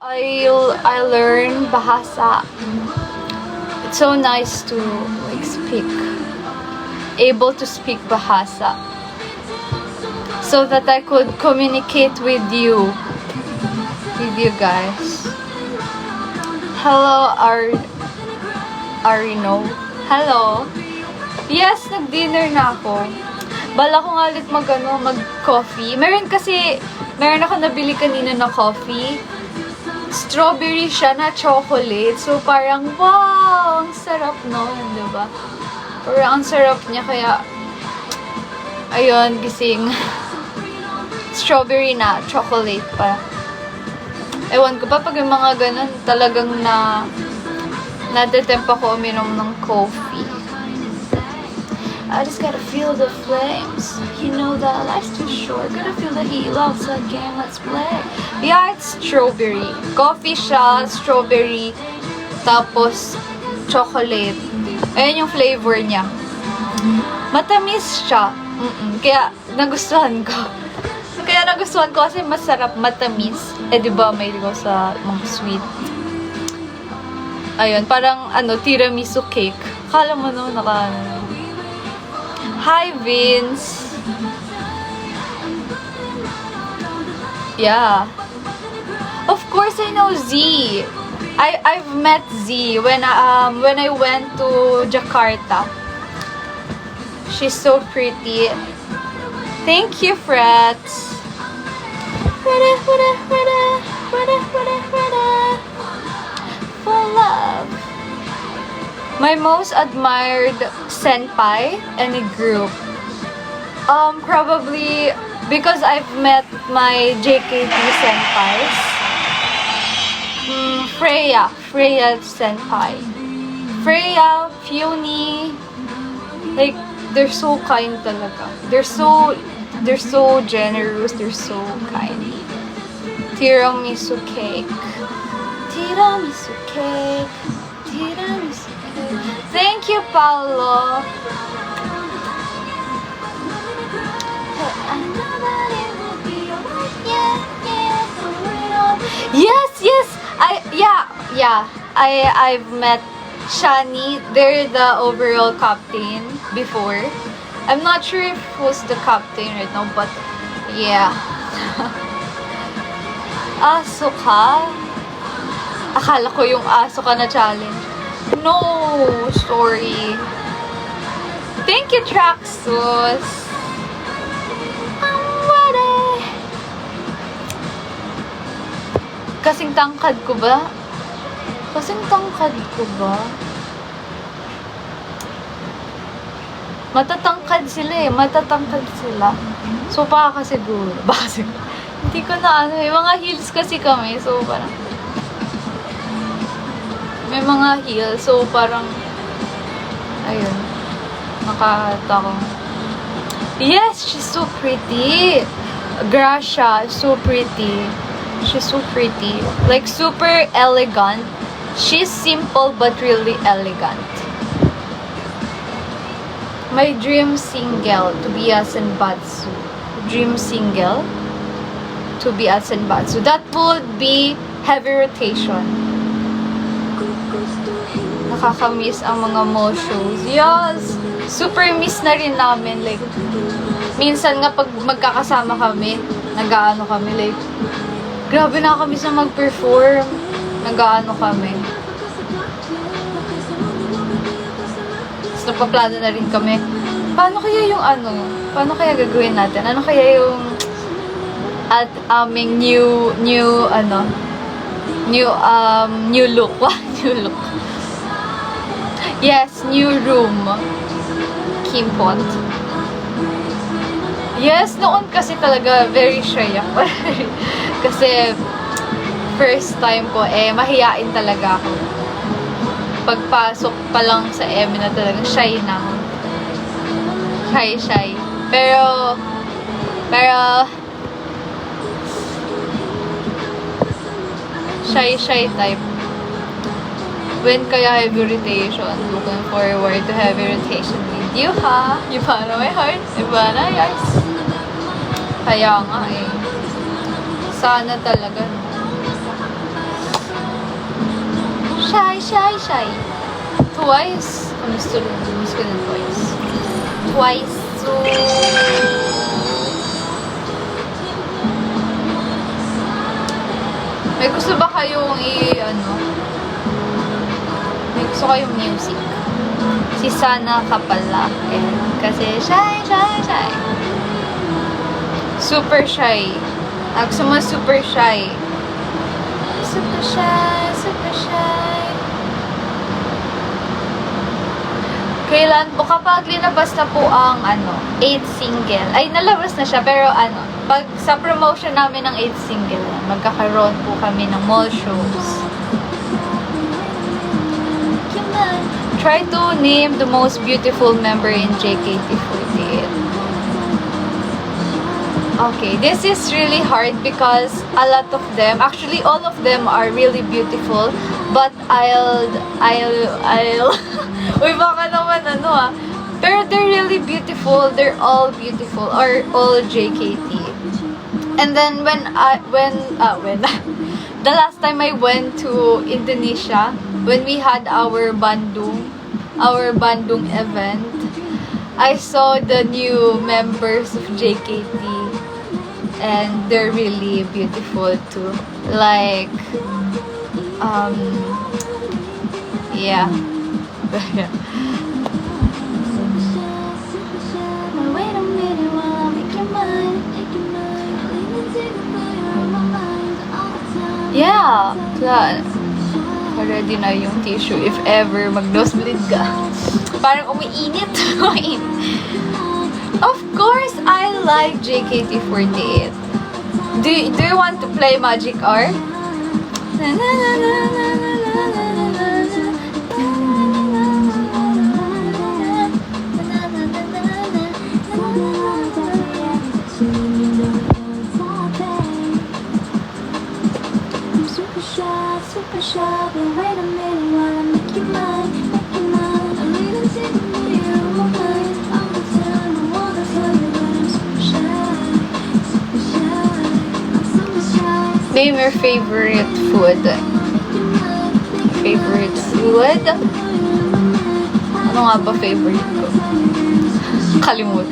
I learn Bahasa. It's so nice to able to speak Bahasa, so that I could communicate with you guys. Hello, Arino. Hello. Yes, nag-dinner na ako. Bala ko nga ulit mag-coffee. Meron ako nabili kanina na coffee. Strawberry siya na chocolate. So, parang, wow! Ang sarap nun, diba? Parang ang sarap niya, kaya, ayun, gising. Strawberry na chocolate pa. Ewan ko pa, pag yung mga ganun, talagang natitempt ako uminom ng coffee. I just gotta feel the flames. You know that life's too short. Gotta feel the heat, love's a game, let's play. Yeah, it's strawberry. Coffee siya, strawberry, tapos chocolate. Ayan yung flavor niya. Matamis siya. Kaya nagustuhan ko. Kasi masarap, matamis. Diba may ko sa mga sweet. Ayun, parang tiramisu cake. Kala mo no, Hi, Vince. Yeah. Of course, I know Z. I've met Z when I went to Jakarta. She's so pretty. Thank you, Frats. For love. My most admired senpai any group. Probably because I've met my JKT senpais. Freya senpai. Freya, Fioni, like, they're so kind talaga. They're so generous, they're so kind. Tiramisu cake. Tiramisu cake. Tiramisu cake. Thank you, Paolo. Yes. I've met Shani. They're the overall captain before. I'm not sure if who's the captain right now, but yeah. Aso ka? Akala ko yung aso ka na challenge. No, sorry. Thank you, Traxus. Kasing tangkad ko ba? Matatangkad sila. So, baka siguro. Hindi ko na yung mga heels kasi kami. So, parang may mga heels. So, parang ayun. Nakatakong. Yes, she's so pretty. Gracia, so pretty. She's so pretty. Like, super elegant. She's simple but really elegant. My dream single to be a Senbatsu. Dream single to be a Senbatsu. That would be Heavy Rotation. Nakakamiss ang mga mo shows. Yes! Super miss na rin namin. Like, minsan nga pag magkakasama kami, nag-aano kami, like, grabe na kami sa mag-perform. Nag-aano kami. Tapos napaplano na rin kami. Paano kaya gagawin natin? Ano kaya yung at aming new look. New look. Yes, new room. Kimpot. Yes, noon kasi talaga very shy ako. Kasi first time ko, mahiyain talaga ako. Pagpasok pa lang sa EM na talagang shy na ako. Shy. Pero shy type. When kaya heavy rotation? Looking forward to heavy rotation with you, ha? You para my heart. Iba na, yes. Kaya nga Sana talaga. Shy, shy, shy. Twice. Miss ko na twice. Twice. So, may gusto ba kayong may gusto kayong music? Si Sana Kapala. Kasi shy, shy, shy. Super shy. Gusto mo super shy. Super shy, super shy. Kailan po, kapag linabas na po ang 8th single, ay nalabas na siya, pero pag sa promotion namin ng 8th single, magkakaroon po kami ng mall shows. Try to name the most beautiful member in JKT48. Okay, this is really hard because a lot of them, actually all of them are really beautiful, but I'll uy, baka naman pero they're really beautiful, they're all beautiful, or all JKT. And then when the last time I went to Indonesia, when we had our Bandung event, I saw the new members of JKT, and they're really beautiful too. Like, yeah. Wait a minute while I make your mind. Yeah, ready na yung tissue if ever mag-nosebleed ka. Parang umiinit. Of course, I like JKT48. Do you want to play Magic R? Super shy, but wait a minute while I make you mine. I'm leaning to the mirror of my mind. All the time, I wanna tell you that I'm super shy. I'm super shy. Name your favorite food. Favorite food? Ano nga ba favorite ko? Kalimut.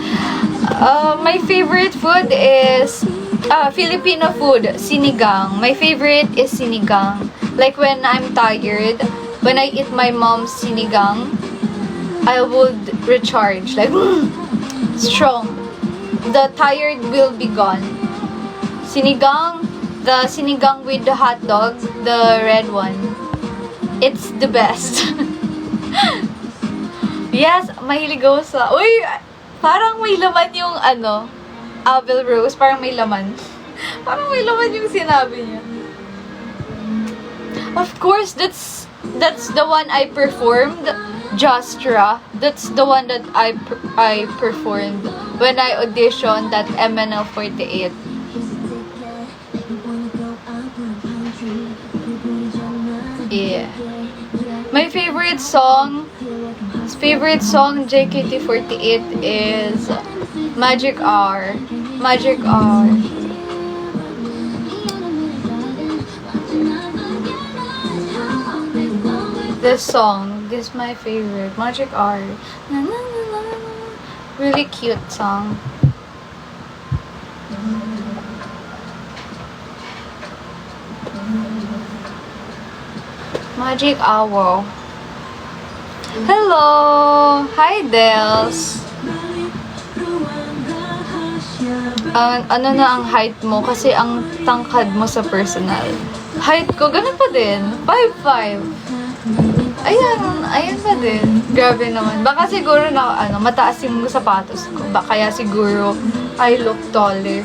My favorite food is Filipino food, sinigang. My favorite is sinigang. Like when I'm tired, when I eat my mom's sinigang, I would recharge. Like, strong. The tired will be gone. Sinigang, the sinigang with the hot dog, the red one. It's the best. Yes, mahilig ako sa... Uy! Parang may laman yung Abel Rose. Parang may laman. Parang may laman yung sinabi niya. Of course, that's the one I performed. Jastra. That's the one that I performed when I auditioned at MNL48. Yeah. My favorite song JKT48 is Magic R. Magic R. This song is my favorite. Magic R. Na, na, na, na, na. Really cute song. Magic Hour. Hello! Hi, Dels! Ano na ang height mo? Kasi ang tangkad mo sa personal. Height ko, ganun pa din. 5'5". Ayan pa din. Grabe naman. Baka siguro na, mataas yung sapatos ko. Kaya siguro, I look taller.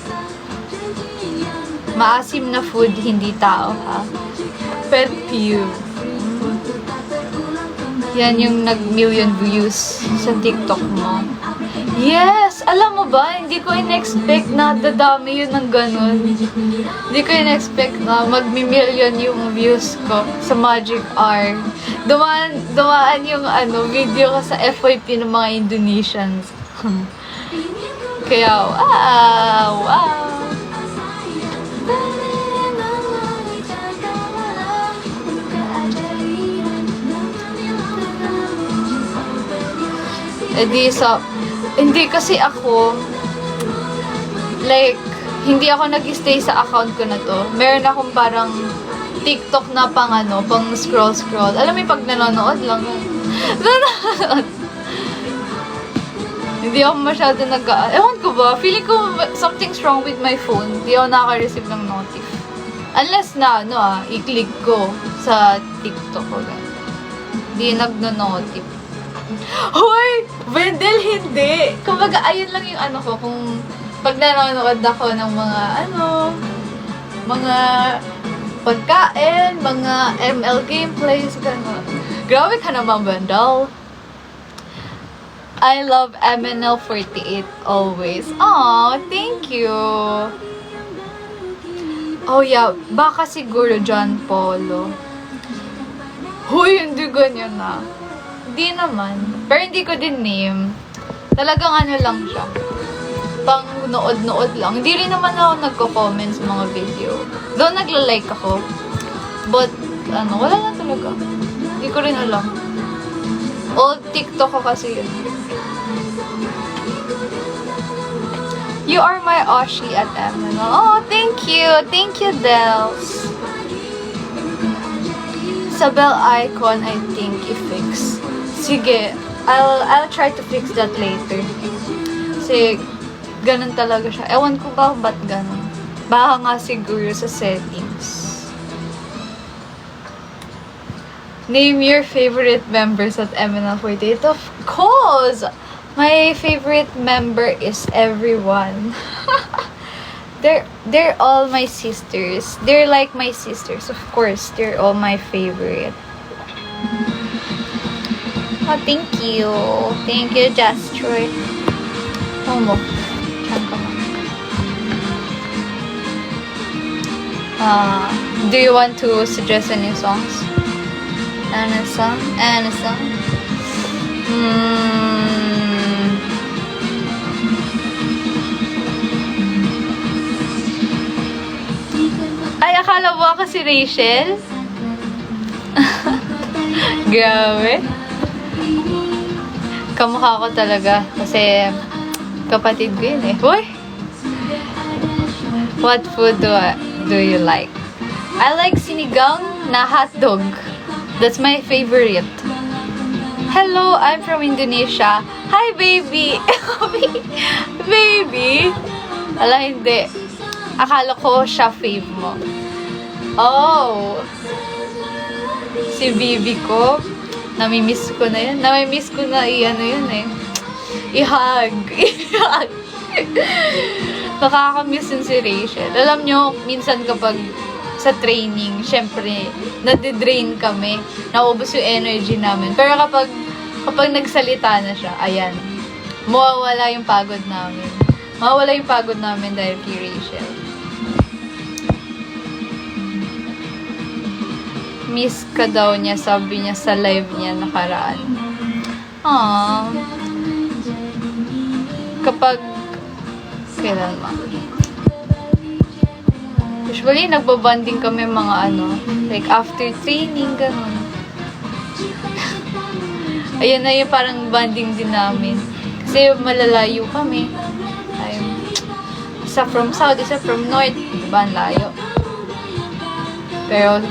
Maasim na food, hindi tao, ha? Pet peeve. Yan yung nag-million views sa TikTok mo. Yes! Alam mo ba, hindi ko in-expect na dadami yun ng ganun. Hindi ko in-expect na mag-million yung views ko sa Magic R. Dumaan yung video ko sa FYP ng mga Indonesians. Kaya, wow! Eh di sa... Hindi kasi ako, like, hindi ako nag-stay sa account ko na to. Meron akong parang TikTok na pang pang scroll. Alam mo yung pag nanonood lang. Nanonood. Hindi ako masyado ewan ko ba, feeling ko something's wrong with my phone. Hindi ako nakaka-receive ng notif. Unless na, i-click ko sa TikTok ko. Hindi nagno-notif. Hoy! Wendell, hindi! Kumbaga, ayun lang yung ko, kung pag nanonood ako ng mga pagkain, mga ML gameplays, gano'n. Grabe ka naman, Wendell. I love MNL48 always. Aw, thank you! Oh yeah, baka siguro John Polo. Hoy, hindi ganyan na. Hindi naman. Pero hindi ko din name. Talagang lang siya. Pang nood-nood lang. Hindi rin naman ako nagko-comment sa mga video. Though nagla-like ako. But, wala na talaga. Hindi ko rin alam. Old TikTok ko kasi yun. You are my Oshi at MNL. Oh, thank you. Thank you, Dels. Sa bell icon, I think, i-fix. Sige, I'll try to fix that later. Kasi, ganun talaga siya. Ewan ko ba ba't ganun. Baka nga siguro sa settings. Name your favorite members at MNL48. Of course! My favorite member is everyone. They're all my sisters. They're like my sisters. Of course, they're all my favorite. Oh, thank you. Thank you, Jastroy. Homo. Do you want to suggest any songs? Any song? Ay, akala mo ako si Rachel? Grabe. Kamukha ko talaga. Kasi, kapatid ko yun eh. Uy! What food do you like? I like sinigang na hotdog. That's my favorite. Hello, I'm from Indonesia. Hi, baby! Baby! Ala, hindi. Akala ko siya fave mo. Oh! Si Bibi ko, namimiss ko na yun. Namimiss ko na yun eh. I-hug. Nakakamiss yun si Rachel. Alam nyo, minsan kapag sa training, syempre, nadidrain kami. Naubos yung energy namin. Pero kapag nagsalita na siya, ayan, mawawala yung pagod namin. Mawawala yung pagod namin dahil kay Rachel. Miss ka daw niya, sabi niya sa live niya nakaraan. Aww. Kapag, kailan ma? Usually, nagbabanding kami mga like after training, ganun. Ayun na yung parang banding din namin. Kasi malalayo kami. Isa from south, isa from north. Diba, ang layo. Pero,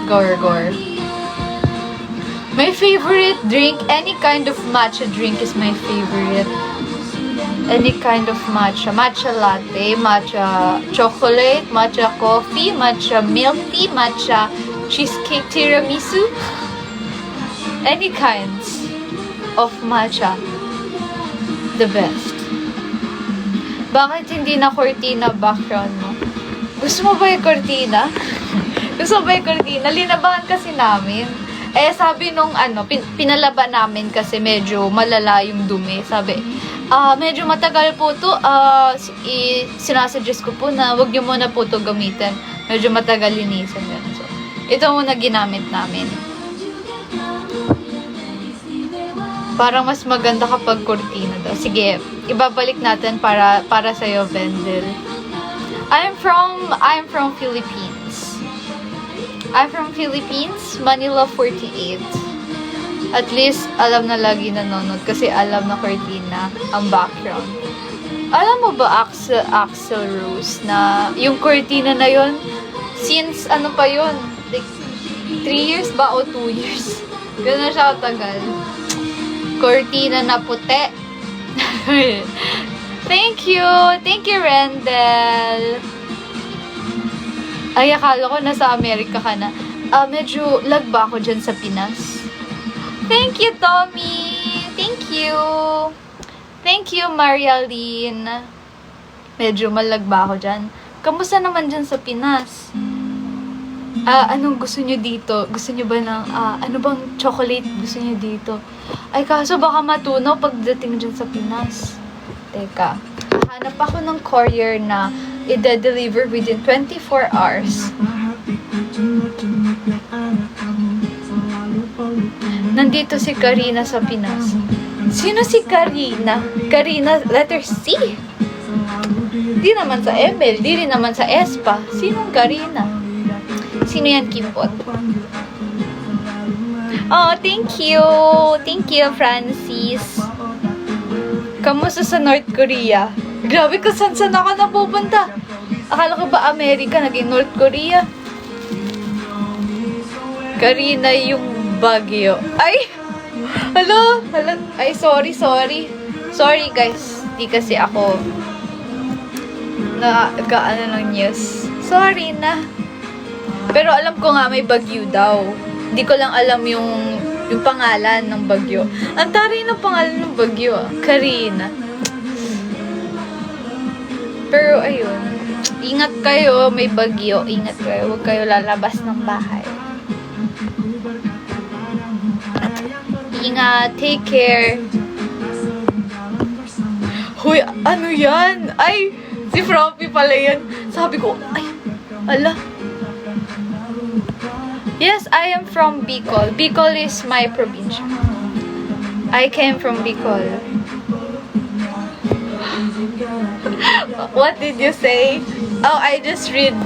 gore. My favorite drink, any kind of matcha drink is my favorite. Any kind of matcha. Matcha latte, matcha chocolate, matcha coffee, matcha milk tea, matcha cheesecake tiramisu. Any kinds of matcha. The best. Bakit hindi na cortina background mo? Gusto mo ba yung cortina? Gusto mo ba yung cortina? Linabahan kasi namin. Eh, sabi nung pinalaba namin kasi medyo malala yung dumi. Sabi, medyo matagal po to. Sinasuggest ko po na wag niyo muna po to gamitin. Medyo matagal linisan. So, ito muna ginamit namin. Parang mas maganda kapag cortina daw. Sige, ibabalik natin para sa'yo, Vendel. I'm from Philippines. I'm from Philippines, Manila 48. At least, alam na lagi nanonood kasi alam na Cortina ang background. Alam mo ba, Axel Rose, na yung Cortina na yon since ano pa yon, like 3 years ba o 2 years? Gano'n siya katagal. Cortina na puti. Thank you! Thank you, Rendel! Ay, akala ko nasa Amerika ka na. Medyo lag ba ako dyan sa Pinas? Thank you, Tommy! Thank you! Thank you, Marialine! Medyo malag ba ako dyan? Kamusta naman dyan sa Pinas? Anong gusto nyo dito? Gusto nyo ba ng, ano bang chocolate gusto nyo dito? Ay, kaso baka matunaw pagdating dyan sa Pinas. Teka, hanap ako ng courier na i-deliver within 24 hours. Nandito si Karina sa Pinas. Sino si Karina? Karina, letter C. Di naman sa ML, di rin naman sa ESPA. Sinong Karina? Sino yan, Kimpot? Oh, thank you. Thank you, Francis. Kamusta sa North Korea? Grabe ka, saan ako napupunta? Akala ko ba Amerika, naging North Korea? Karina yung Baguio. Ay! Hello? Ay, sorry. Sorry, guys. Di kasi ako nag-ano ng news. Sorry na. Pero alam ko nga may bagyo daw. Hindi ko lang alam yung pangalan ng bagyo. Ang taray ng pangalan ng bagyo, Karina. Pero ayun, ingat kayo, may bagyo. Ingat kayo, huwag kayo lalabas ng bahay. Ingat, take care. Huy, ano yan? Ay, si Froppy pala yan. Sabi ko, ay, ala. Yes, I am from Bicol. Bicol is my province. I came from Bicol. What did you say? Oh, I just read.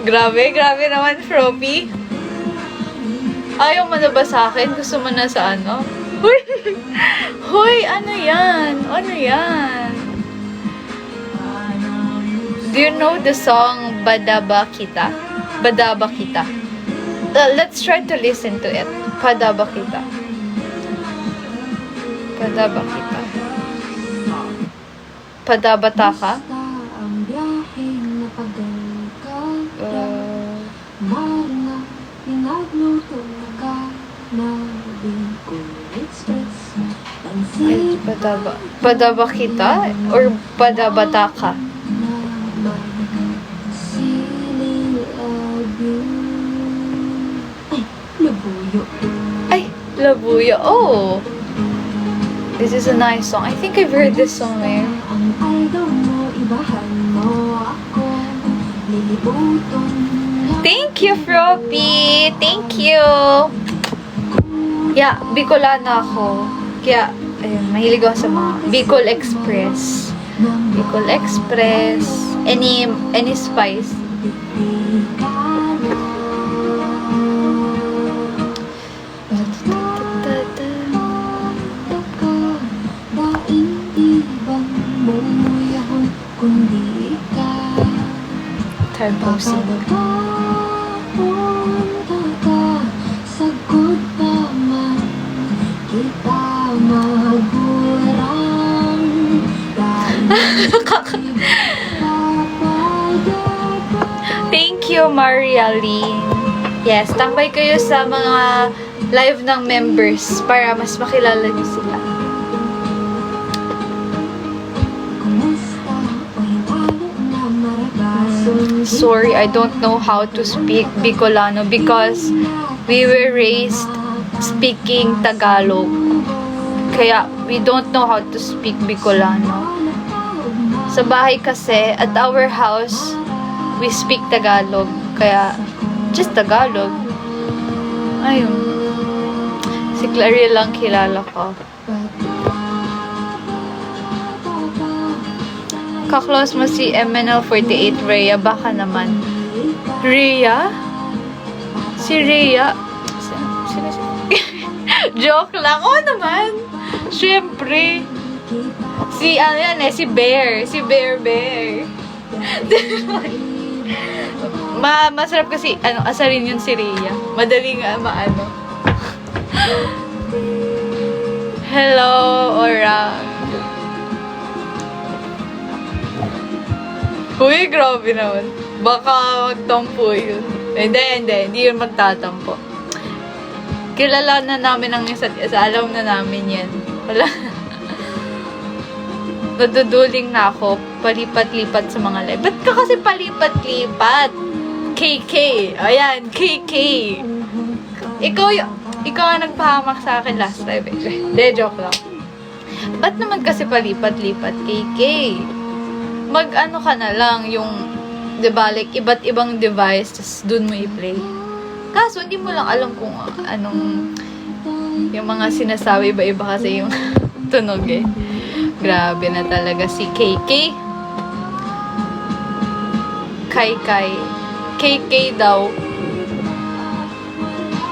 Grabe naman, Froppy. Ayaw mo na ba sa akin? Gusto mo na sa ano? Hoy, ano yan? Ano yan? Do you know the song Badaba Kita? Badaba Kita. Let's try to listen to it. Badaba Kita. Badaba Kita. Padabata ka? Ay, padaba kita? Or padabata ka? Ay, Labuyo. Oh! This is a nice song. I think I've heard this song there. Thank you, Froppy! Thank you! Yeah, Bicolana ako. Kaya, ayun, mahilig ako sa mga Bicol Express. Bicol Express. Any spice. Tarposing. Thank you, Marialine. Yes, tambay kayo sa mga live ng members para mas makilala niyo sila. Sorry, I don't know how to speak Bicolano because we were raised speaking Tagalog. Kaya we don't know how to speak Bicolano. Sa bahay kasi, at our house, we speak Tagalog. Kaya, just Tagalog. Ayun. Si Clary lang kilala ko. Kaklose mo si MNL48 Rhea, baka naman. Rhea? Si Rhea. Sino si... Joke lang. Oo naman. Siyempre. Si, ano yan eh, si Bear. Si Bear. Masarap kasi, asarin yun si Rhea. Madaling, maano. Hello, Orang. Uy, grabe naman. Baka magtampo yun. Hindi yun magtatampo. Kilala na namin ang isa't isa. Alam na namin yan. Wala. Naduduling na ako. Palipat-lipat sa mga live. Ba't ka kasi palipat-lipat? KK. Ayan, KK. Ikaw ang nagpahamak sa akin last time. Hindi, joke lang. Ba't naman kasi palipat-lipat, KK? Mag-ano ka na lang, yung, diba, like, iba't ibang device, tas dun mo i-play. Kaso, hindi mo lang alam kung anong, yung mga sinasabi, iba-iba kasi yung tunog eh. Grabe na talaga si KK. KK daw.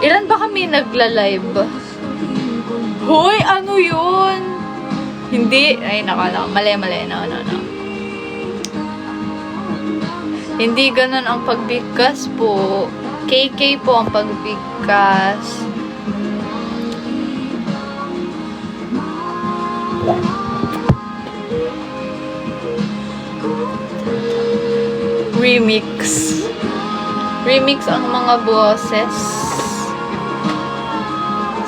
Ilan ba kami nagla-live? Hoy, ano yun? Hindi. Ay, nako. Mali. No. Hindi ganun ang pagbigkas po. KK po ang pagbigkas. Remix ang mga boses.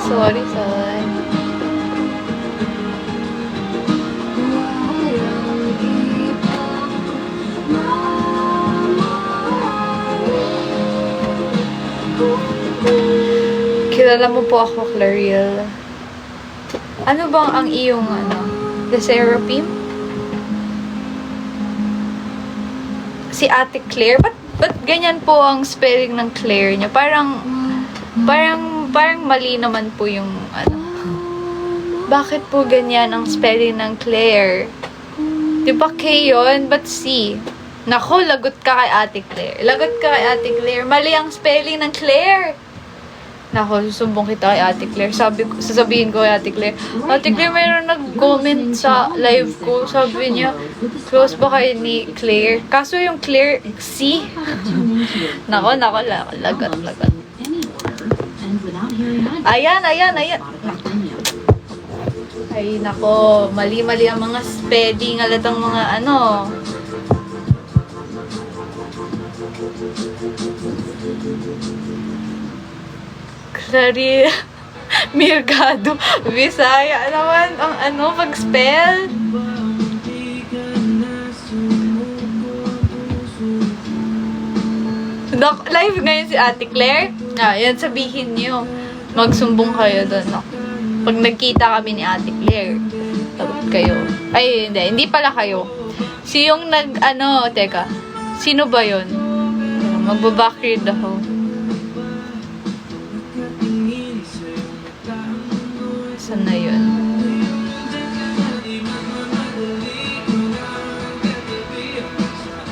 Sorry. Kilala mo po ako, Clariel. Ano bang ang iyong, the seraphim? Si Ate Claire? Ba't ganyan po ang spelling ng Claire niya? Parang mali naman po yung, Bakit po ganyan ang spelling ng Claire? Diba K yun? Ba't C? Nako, lagot ka kay Ate Claire. Mali ang spelling ng Claire. Nako, susumbong kita kay Ate Claire. Sasabihin ko kay Ate Claire, mayroon nag-comment sa live ko. Sabi niya, close ba kayo ni Claire? Kaso yung Claire, C. Nako, lagot. Ayan. Ay, nako, mali ang mga spelling, alatang mga Clary Mirgado. Bisaya naman ang pag-spell. Live ngayon si Ate Claire. Yan, sabihin niyo. Magsumbong kayo doon. Pag nagkita kami ni Ate Claire, tagot kayo. Ay, hindi pala kayo. Si yung teka. Sino ba yun? Magbabackread ako. Saan na yun?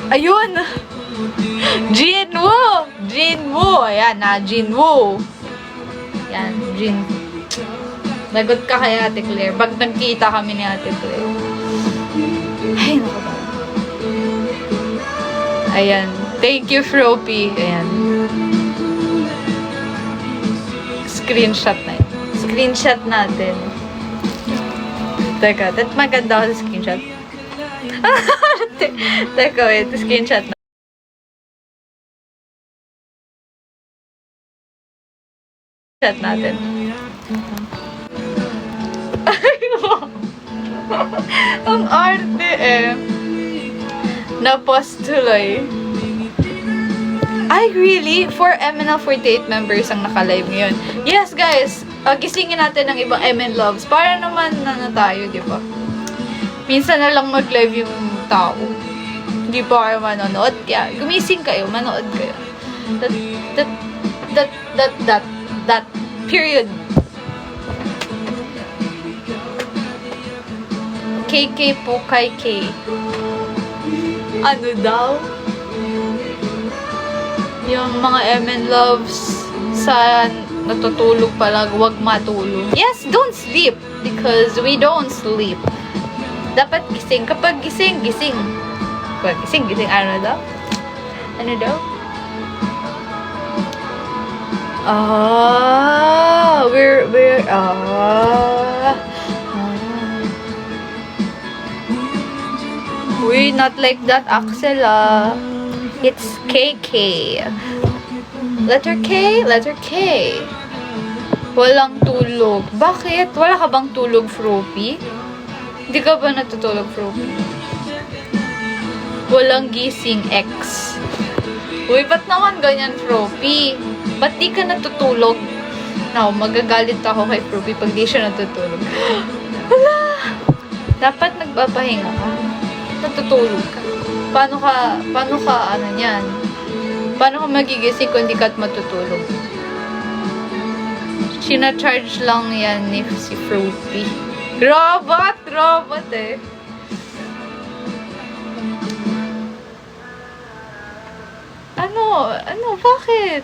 Ayun! Jinwoo! Ayan Jinwoo. Yan, Jin. Lagot ka kay Ate Claire. Pag nagkita kami ni Ate Claire. Ay, naku ba? Ayan. Thank you, Froppy. Ayan. Screenshot natin. Teka, maganda ako sa screenshot. Teka, wait. Screenshot natin. Ay, wow. Ang arte eh. Na-post tuloy. Ay, really? 4 MNL48 members ang naka-live ngayon. Yes, guys. Gisingin natin ng ibang MN Loves. Para naman tayo, di ba? Minsan na lang mag-live yung tao. Hindi pa kayo manonood. Kaya, gumising kayo, manood kayo. That. Period. KK po kay K. Ano daw? Yung mga MN Loves sa natutulog pala, huwag matulog. Yes, don't sleep because we don't sleep. Dapat gising. Kapag gising, gising. Kapag gising, gising. Ano daw? Ano daw? We're not like that, Axel, It's KK. Letter K? Letter K. Walang tulog. Bakit? Wala ka bang tulog, Froopy? Hindi ka ba natutulog, Froopy? Walang gising, X. Uy, ba't naman ganyan, Froopy? Ba't di ka natutulog? Now, magagalit ako kay Froopy pag di siya natutulog. Wala! Dapat nagpapahinga ka. Natutulog ka. Paano ka, ano yan? Paano ka magigising kung di ka matutulog? Sina-charge lang yan ni si Froopy. Robot eh.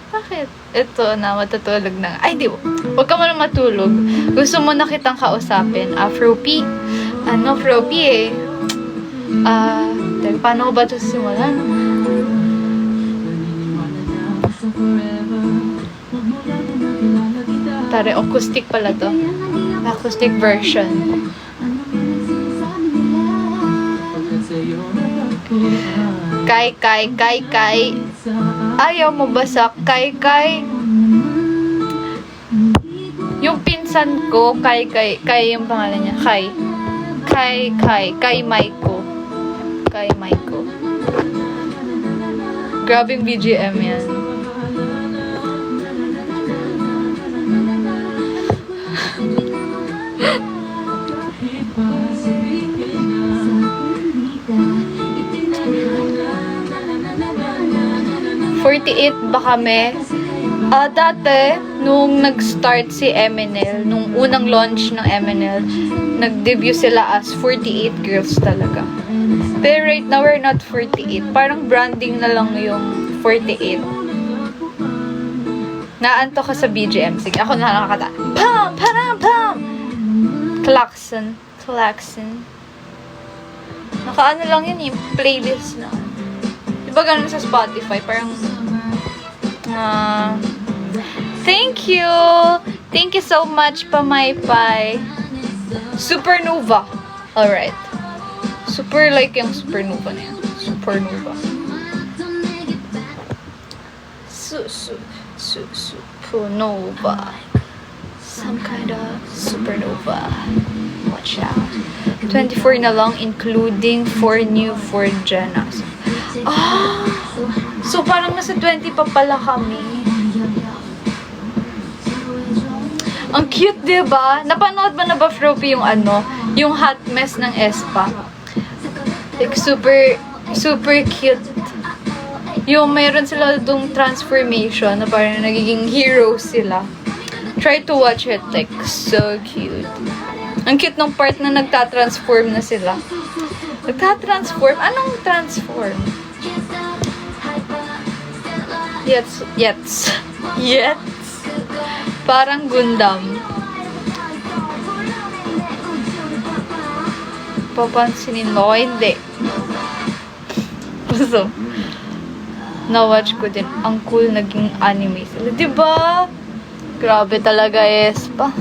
Bakit? Ito na, matutulog na. Ay, di. Huwag ka muna matulog. Gusto mo na kitang kausapin. Froopy. Froopy eh. Paano ba ito simulan? Tare, acoustic pala to. Acoustic version. Kay. Ayaw mo basak, Kay. Yung pinsan ko, Kay yung pangalan niya, Kay Maiko. Grabing BGM yan. ba kami? Dati, nung nag-start si MNL, nung unang launch ng MNL, nag-debut sila as 48 girls talaga. Pero right now, we're not 48. Parang branding na lang yung 48. Naanto ka sa BGM. Sige, ako na nakakata. Pam! Parang! Pam! Klaxon. Nakaano lang yun yung playlist na. Diba ganun sa Spotify? Parang thank you! Thank you so much, Pamaypay. Supernova. Alright. Super like yung Supernova na yan. Supernova. Supernova. Some kind of supernova. Watch out. 24 na lang, including 4 new 4 Jenas. So parang nasa 20 pa pala kami. Ang cute, diba? Napanood ba na ba, Froopy, yung yung hot mess ng Espa? Like, super cute. Yung mayroon sila dong transformation na parang nagiging heroes sila. Try to watch it, like, so cute. Ang cute ng part na nagtatransform na sila. Nagtatransform? Anong transform? Yets. Parang Gundam. Papansinin mo, hindi. So, na-watch ko din. Ang cool naging anime sila. Diba? Grabe talaga, Espa.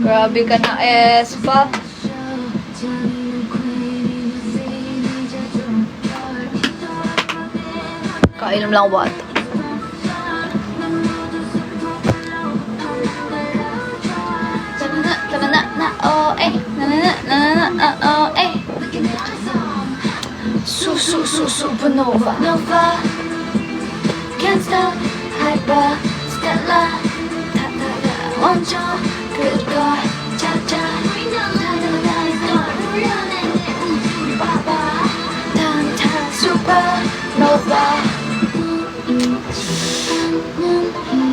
Grabe ka na, Espa. Kainom lang water. Supernova. Can't stop. Hyper. Stella. Onjo. Good God. Cha-cha. Baba. Tanta. Supernova.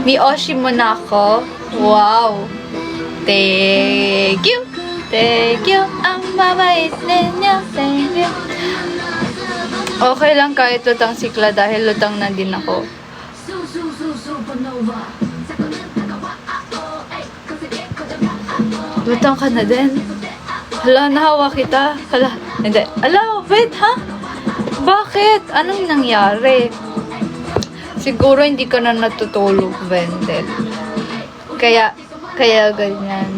May Oshi mo na ako. Wow. Thank you. Ang mabait ninyo. Thank you. Okay lang kahit lutang sikla dahil lutang na din ako. Lutang ka na din. Hala, nahawa kita. Hala, hindi. Ala, wait, ha? Bakit? Anong nangyari? Siguro hindi ka na natutulog, Wendell. Kaya ganyan.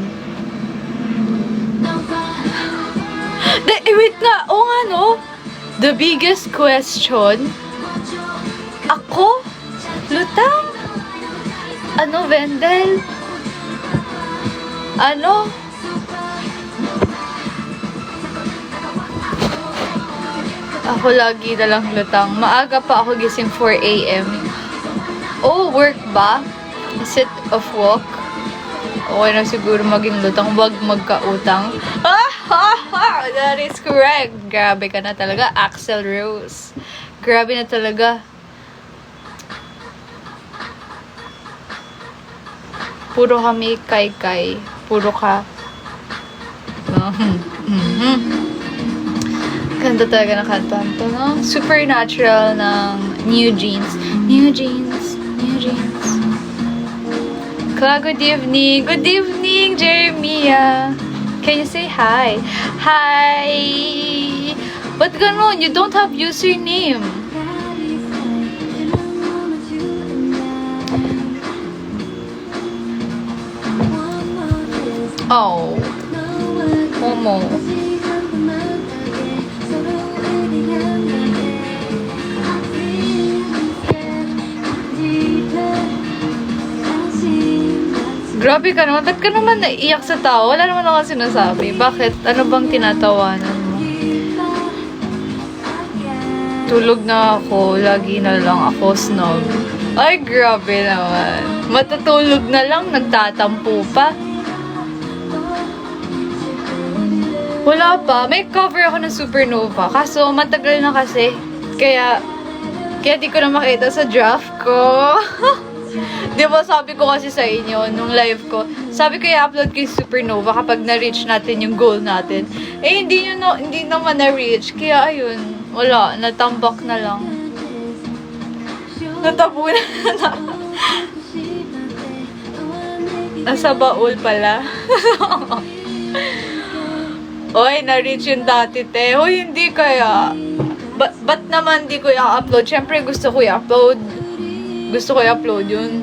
Wait nga. Oo nga, no? The biggest question. Ako? Lutang? Ano, Wendell? Ano? Ako lagi na lang lutang. Maaga pa ako gising 4 a.m. Oh, work ba? Is it off work? Okay na siguro maging lutang. Wag magkautang. That is correct. Grabe ka na talaga, Axel Rose. Grabe na talaga. Puro kami kay-kay. Puro ka. Ganda talaga ng kantaan to, no? Supernatural ng New Jeans. New Jeans. New Jeans. Kla, good evening. Good evening, Jeremiah. Can you say hi? Hi! Ba't ganun? You don't have username. Oh. Momo. Grabe ka naman. Ba't ka naman naiiyak sa tao? Wala naman ako sinasabi. Bakit? Ano bang tinatawanan mo? Tulog na ako. Lagi na lang ako snog. Ay, grabe naman. Matutulog na lang. Nagtatampo pa. Wala pa. May cover ako ng Supernova. Kaso, matagal na kasi. Kaya di ko na makita sa draft ko. Di ba sabi ko kasi sa inyo, nung live ko, sabi ko i-upload ko yung Supernova kapag na-reach natin yung goal natin. Eh, hindi naman na-reach. Kaya ayun, wala. Natambak na lang. Natabunan na. Nasa baul pala. Oy, na-reach yung dati, te. Hoy, hindi kaya. Ba't naman di ko i-upload? Siyempre, gusto ko i-upload. Gusto ko i-upload yun.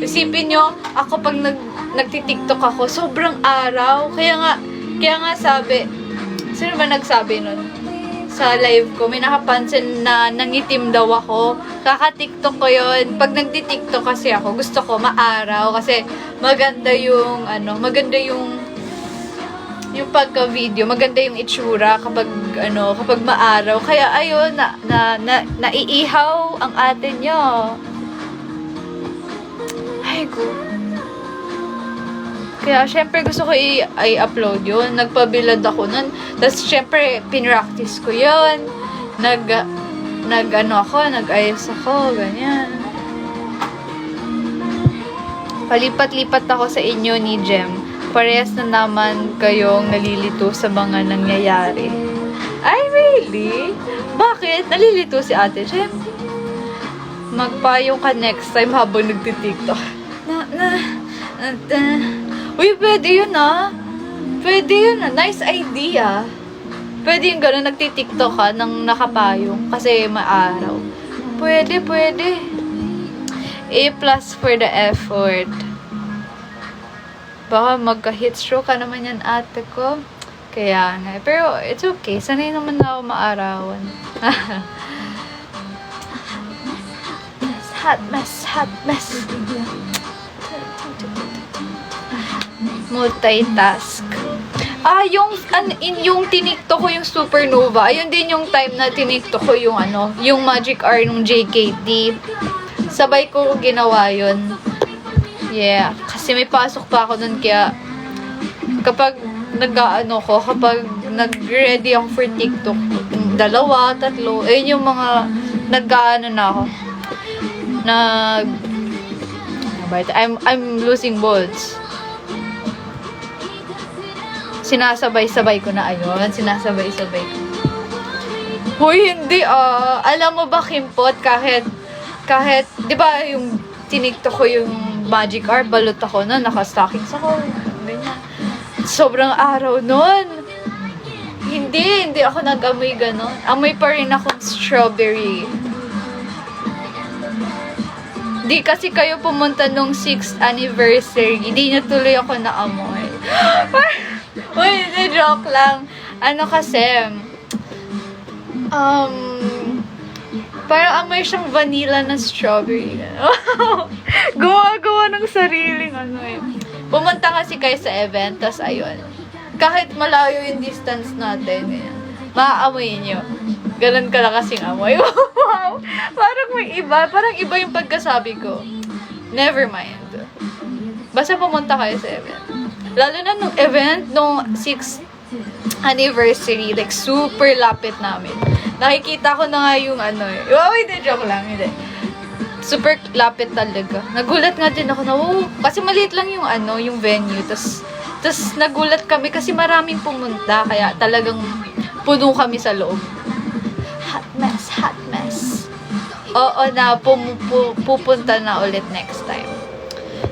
Isipin nyo, ako pag nagtitiktok ako, sobrang araw. Kaya nga sabi, sino ba nagsabi nun? Sa live ko, may nakapansin na nangitim daw ako. Kaka-tiktok ko yun. Pag nagtitiktok kasi ako, gusto ko maaraw. Kasi maganda yung, maganda yung pagka-video, maganda yung itsura kapag maaraw. Kaya ayun, naiihaw ang atin nyo. Ay, go. Kaya, syempre, gusto ko i-upload yun. Nagpabilad ako nun. Tapos, syempre, pinractice ko yun. Nag-ayos ako, ganyan. Palipat-lipat ako sa inyo ni Jem. Parehas na naman kayong nalilito sa mga nangyayari. Ay, really? Bakit? Nalilito si Ate Jem? Magpayo ka next time habang nagtitiktok. Uy, pwede yun Pwede yun Nice idea. Pwede yung gano'n, nagtitiktok ka nang nakapayong kasi maaraw. Pwede. A+ for the effort. Baka magka-heat stroke ka naman yan, ate ko. Kaya nga. Pero it's okay. Sanay naman na ako maarawan. Hot mess. Multitask. Yung tiniktok ko yung Supernova. Ayun din yung time na tiniktok ko yung Magic R nung JKT. Sabay ko ginawa yun. Yeah. Kasi may pasok pa ako nun, kaya kapag kapag nag-ready ako for TikTok, 2, 3, ayun yung mga na ako. I'm losing balls. Sinasabay-sabay ko na ayun. Sinasabay-sabay ko. Hoy, hindi Alam mo ba, Kimpot, kahit kahit, di ba yung tinikto ko yung Magic Hour, balot ako na, naka-stockings ako, ganyan. Sobrang araw nun. Hindi ako nag-amoy ganon. Amoy pa rin akong strawberry. Di kasi kayo pumunta nung 6th anniversary, di nyo tuloy ako naamoy. Uy, joke lang. Ano kasi, parang amoy siyang vanilla na strawberry. Gawa ng sariling ano eh. Pumunta kasi kayo sa event, tas ayun. Kahit malayo yung distance natin, maaamoy nyo. Ganun ka lang kasing amoy. Wow! Parang may iba. Parang iba yung pagkasabi ko. Never mind. Basta pumunta kayo sa event. Lalo na nung event, nung 6th anniversary, like super lapit namin. Nakikita ko na nga yung ano eh. Wow, hindi, joke lang. Hindi. Super lapit talaga. Nagulat nga din ako na, wow. Kasi maliit lang yung ano, yung venue. Tapos nagulat kami kasi maraming pumunta. Kaya talagang puno kami sa loob. Hot mess. Oo na, pupunta na ulit next time.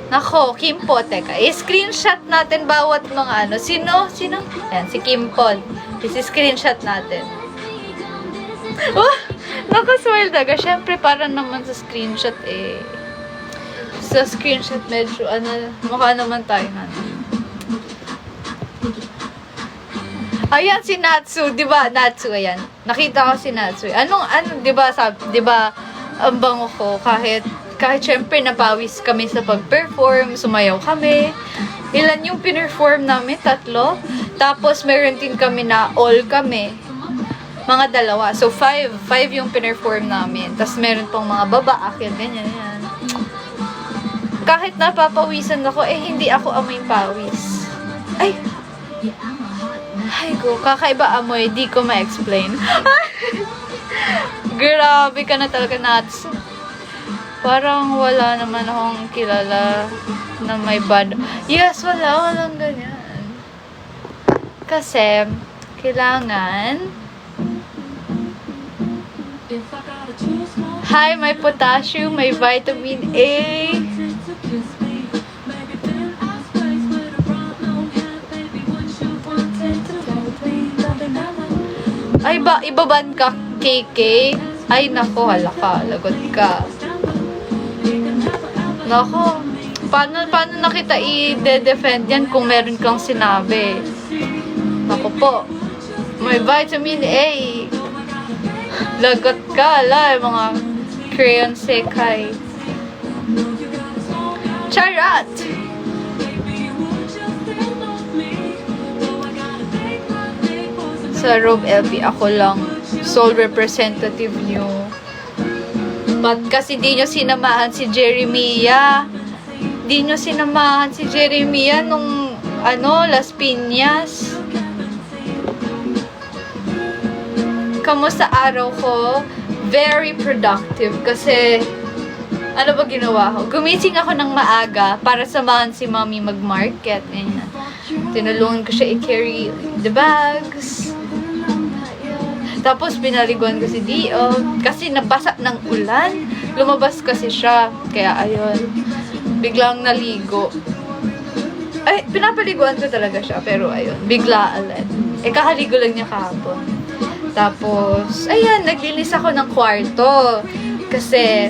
Nako, Kimpo, teka. I-screenshot natin bawat mga ano. Sino? Ayan, si Kimpol. I-screenshot natin. Oh! Nakasmile daga. Siyempre, para naman sa screenshot eh. Sa screenshot medyo, mukha naman tayo na. Ayan, si Natsu. Diba, Natsu, ayan. Nakita ko si Natsu. Diba, ang bango ko, kahit syempre napawis kami sa pag-perform, sumayaw kami. Ilan yung pinerform namin? 3. Tapos meron din kami na all kami. Mga 2. So 5 yung pinerform namin. Tapos meron pang mga baba-akit, ganyan. Kahit napapawisan ako, hindi ako amoy pawis. Ay, kakaiba amoy, di ko ma-explain. Grabe ka na talaga, Natsu. Parang wala naman akong kilala na may bad. Yes, walang ganyan. Kasi, kailangan may potassium, may vitamin A. Ay, ibaban ka, KK? Ay, nako, halaka, lagot ka. Nako, paano na kita i-defend yan kung meron kang sinabi? Nako po, may vitamin A. Lagot ka, mga crayon sekay. Charot! Sa Robe LP, ako lang sole representative nyo. But kasi di nyo sinamahan si Jeremiah. Nung Las Piñas. Kamusta araw ko? Very productive kasi ano ba ginawa ko? Gumising ako ng maaga para samahan si Mommy mag-market. Tinulungan ko siya i-carry the bags. Tapos pinaliguan ko si Dio kasi nabasa ng ulan. Lumabas kasi siya. Kaya ayun, biglang naligo. Ay, pinapaliguan ko talaga siya. Pero ayun, bigla ulit. Kahaligo lang niya kahapon. Tapos, ayan, naglinis ako ng kwarto. Kasi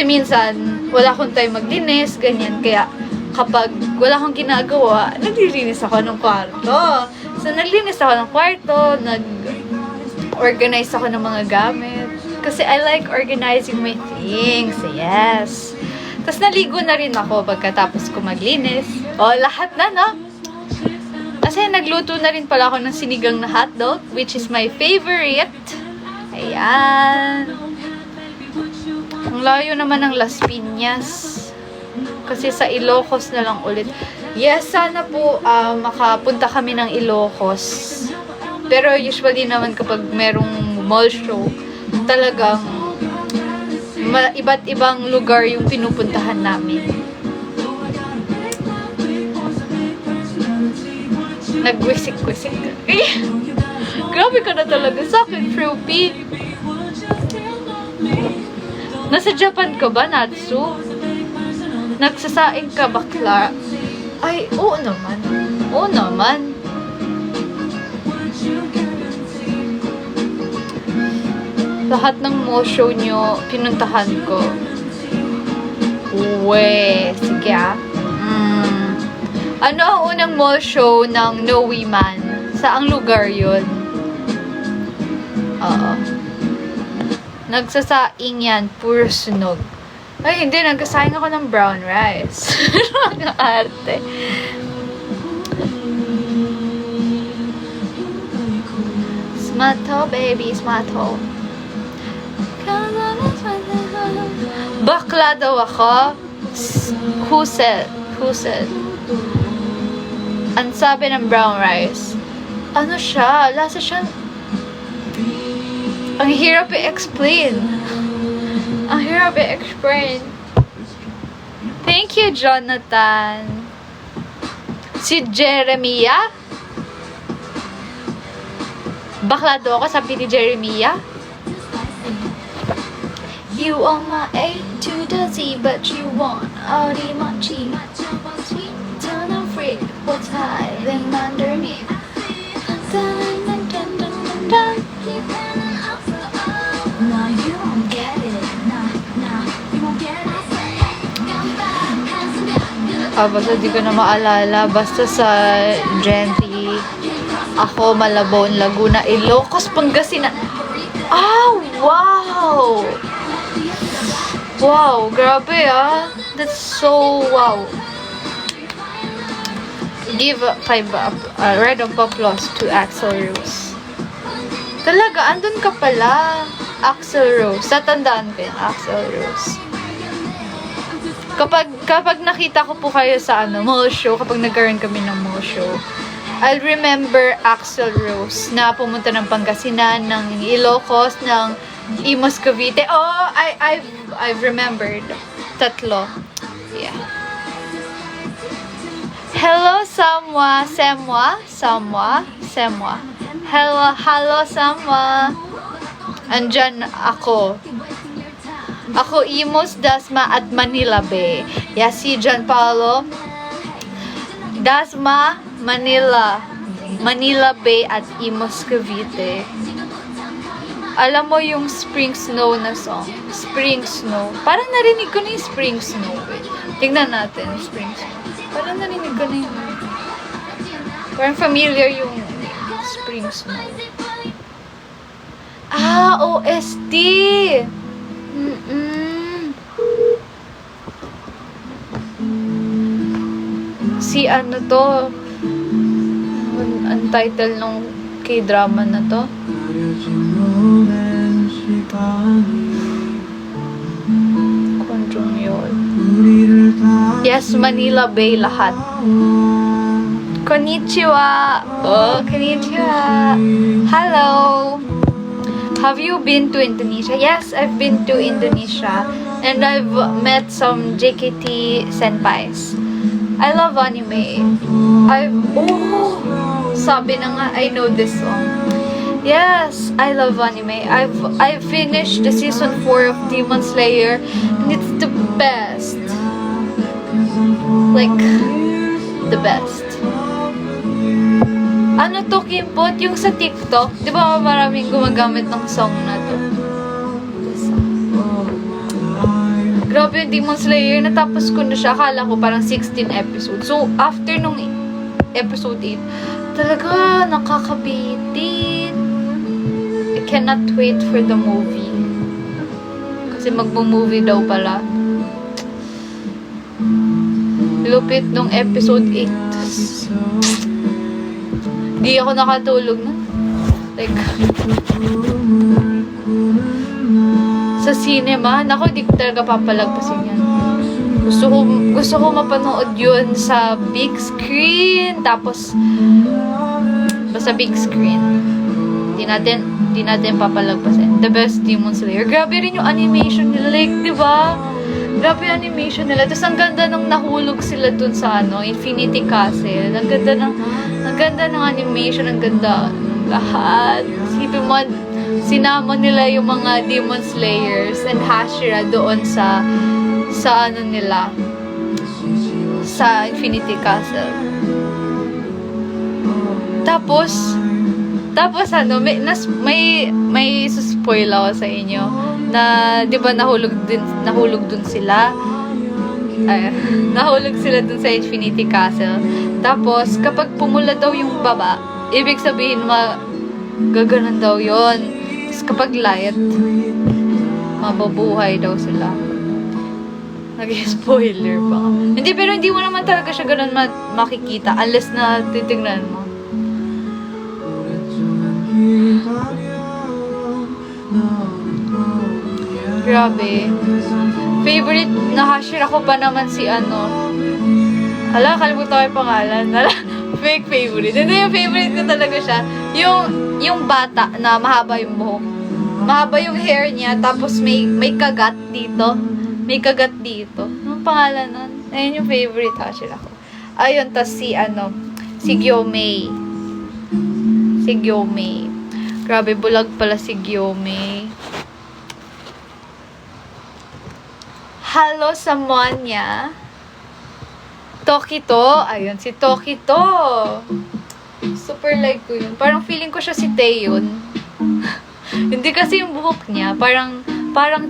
minsan, wala akong time maglinis, ganyan. Kaya, kapag wala akong ginagawa, naglilinis ako ng kwarto. So, naglinis ako ng kwarto, nag-organize ako ng mga gamit. Kasi I like organizing my things. Yes. Tapos, naligo na rin ako pagkatapos ko maglinis. Lahat na, no? Kasi nagluto na rin pala ako ng sinigang na hotdog, which is my favorite. Ayan. Ang layo naman ng Las Piñas. Kasi sa Ilocos na lang ulit. Yes, sana po makapunta kami ng Ilocos. Pero usually naman kapag merong mall show, talagang iba't ibang lugar yung pinupuntahan namin. Nagwisik-wisik ka. Grabe ka na talaga sa akin, Fruity. Nasa Japan ka ba, Natsu? Nagsasaing ka, bakla? Ay, oo naman. Oo naman. Lahat ng mall show nyo, pinuntahan ko. Uwe, sige ah. Ano ang unang mall show ng Noe Man? Saang lugar yun? Oo. Nagsasaing yan, puro sunog. Ay, hindi. Nagsasaing ako ng brown rice. Mga arte. Smato, baby, smato. Bakla daw ako? Who said? Who said? Ang sabi ng brown rice. Ano siya? Lasa siya. Ang hirap i-explain. Ang hirap i-explain. Thank you, Jonathan. Si Jeremiah? Bakla daw ako, sabi ni Jeremiah. You are my A to the Z, but you want all the mochi. Turn on free, what's hiding underneath? Dun, dun, dun, dun, dun, dun. Now you won't get it. Now you won't get it. Basta di ko na maalala. Basta sa Gentry, ako, Malabon, Laguna, Ilocos, Pangasinan. Ah, wow! Wow, grabe ah. That's so wow. Give a round of applause to Axl Rose. Talaga, andun ka pala. Axl Rose. Tatandaan ko yun, Axl Rose. Kapag nakita ko po kayo sa mall show, kapag nagkaroon kami ng mall show, I'll remember Axl Rose na pumunta ng Pangasinan, ng Ilocos, ng Imus Cavite. Oh, I've remembered. Tatlo. Yeah. Hello, Samwa. Hello, Samwa. Andyan ako. Ako, Imus, Dasma, at Manila Bay. Yeah, si John Paulo. Dasma, Manila Bay, at Imus Cavite. Alam mo yung Spring Snow na song? Spring Snow. Parang narinig ko na yung Spring Snow. Tingnan natin, Spring Snow. Parang narinig ko na yung... Parang familiar yung Spring Snow. Ah, OST! Si ano to? Ang title ng K-drama na to? Konjong yun. Yes, Manila Bay lahat. Konnichiwa! Oh, konnichiwa! Hello! Have you been to Indonesia? Yes, I've been to Indonesia. And I've met some JKT senpais. I love anime. Sabi na nga, I know this song. Yes, I love anime. I've finished the season 4 of Demon Slayer, and it's the best. Like, the best. Ano to, Kimpot? Yung sa TikTok, di ba maraming gumagamit ng song na to? Grabe yung Demon Slayer, natapos ko na siya. Akala ko parang 16 episodes. So, after nung episode 8, talaga nakakabitin. I cannot wait for the movie. Kasi magmo-movie daw pala. Lupit nung episode 8. Di ako nakatulog na. Like, sa cinema, nako, di ko talaga papalagpasin yan. Gusto ko mapanood yun sa big screen. Tapos, basta big screen. Di natin papalagpasin. The best Demon Slayer. Grabe rin yung animation nila. Like, di ba? Grabe yung animation nila. Tapos, ang ganda nung nahulog sila dun sa Infinity Castle. Ang ganda ng animation. Ang ganda ng lahat. Isipin mo, sinama nila yung mga Demon Slayers and Hashira doon sa ano nila, sa Infinity Castle. Tapos ano, may suspoil ako sa inyo na 'di ba nahulog dun sila. Nahulog sila dun sa Infinity Castle. Tapos kapag pumula daw yung baba, ibig sabihin gaganon daw 'yon. Tapos kapag light, mababuhay daw sila. Nag-spoiler pa. Hindi, pero hindi mo naman talaga siya ganun makikita unless na titignan mo. Grabe. Favorite na Hashira ko pa naman si ano. Hala, kalimutan ko yung pangalan. Hala, fake favorite. Hindi, yung favorite ko talaga siya. Yung bata na mahaba yung buhok. Mahaba yung hair niya, tapos may kagat dito. May kagat dito. Anong pangalan nun? Ayun yung favorite Hashira ko. Ayun, tas si Gyomei. Si Gyomei. Grabe, bulag pala si Gyomei. Hello sa Monya. Tokito. Ayun, si Tokito. Super like ko yun. Parang feeling ko siya si Taeyeon. Hindi kasi yung buhok niya. Parang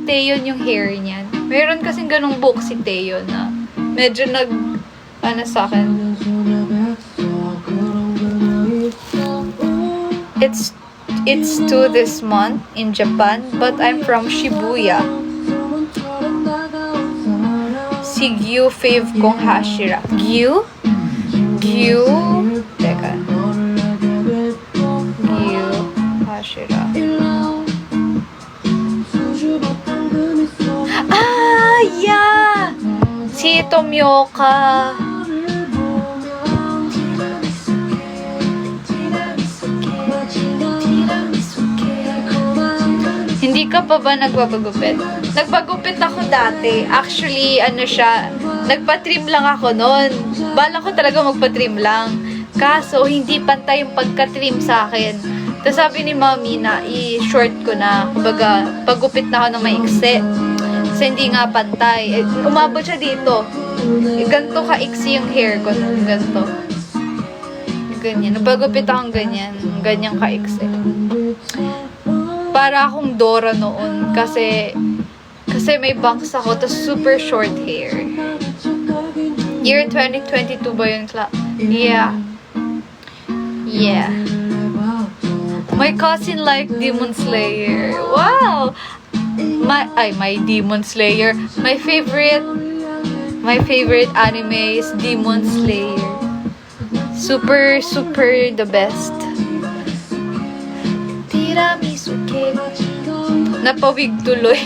Taeyeon yung hair niya. Meron kasing ganung buhok si Taeyeon na medyo sa akin. It's 2 this month in Japan, but I'm from Shibuya. Si Gyu fave kong Hashira. Gyu? Teka. Gyu Hashira. Yeah! Si Tomioka. Hindi ka pa ba nagpapagupit? Nagpagupit ako dati. Actually, nagpa-trim lang ako noon. Bala ko talaga magpa-trim lang. Kaso, hindi pantay yung pagka-trim sa akin. Tapos sabi ni Mommy na i-short ko na. Kumbaga, pagupit na ako ng maiksi. Kasi hindi nga pantay. Umabot siya dito. Ganto ka-iksi yung hair ko. Ganto. Ganyan. Nagpagupit akong ganyan. Ganyang ka-iksi. Para akong Dora noon kasi may bangs ako tapos super short hair. Year 2022 ba yun, Cla? Yeah. My cousin like Demon Slayer. Wow! My Demon Slayer. My favorite anime is Demon Slayer. Super the best. Tiramisu cake. Napawig tuloy.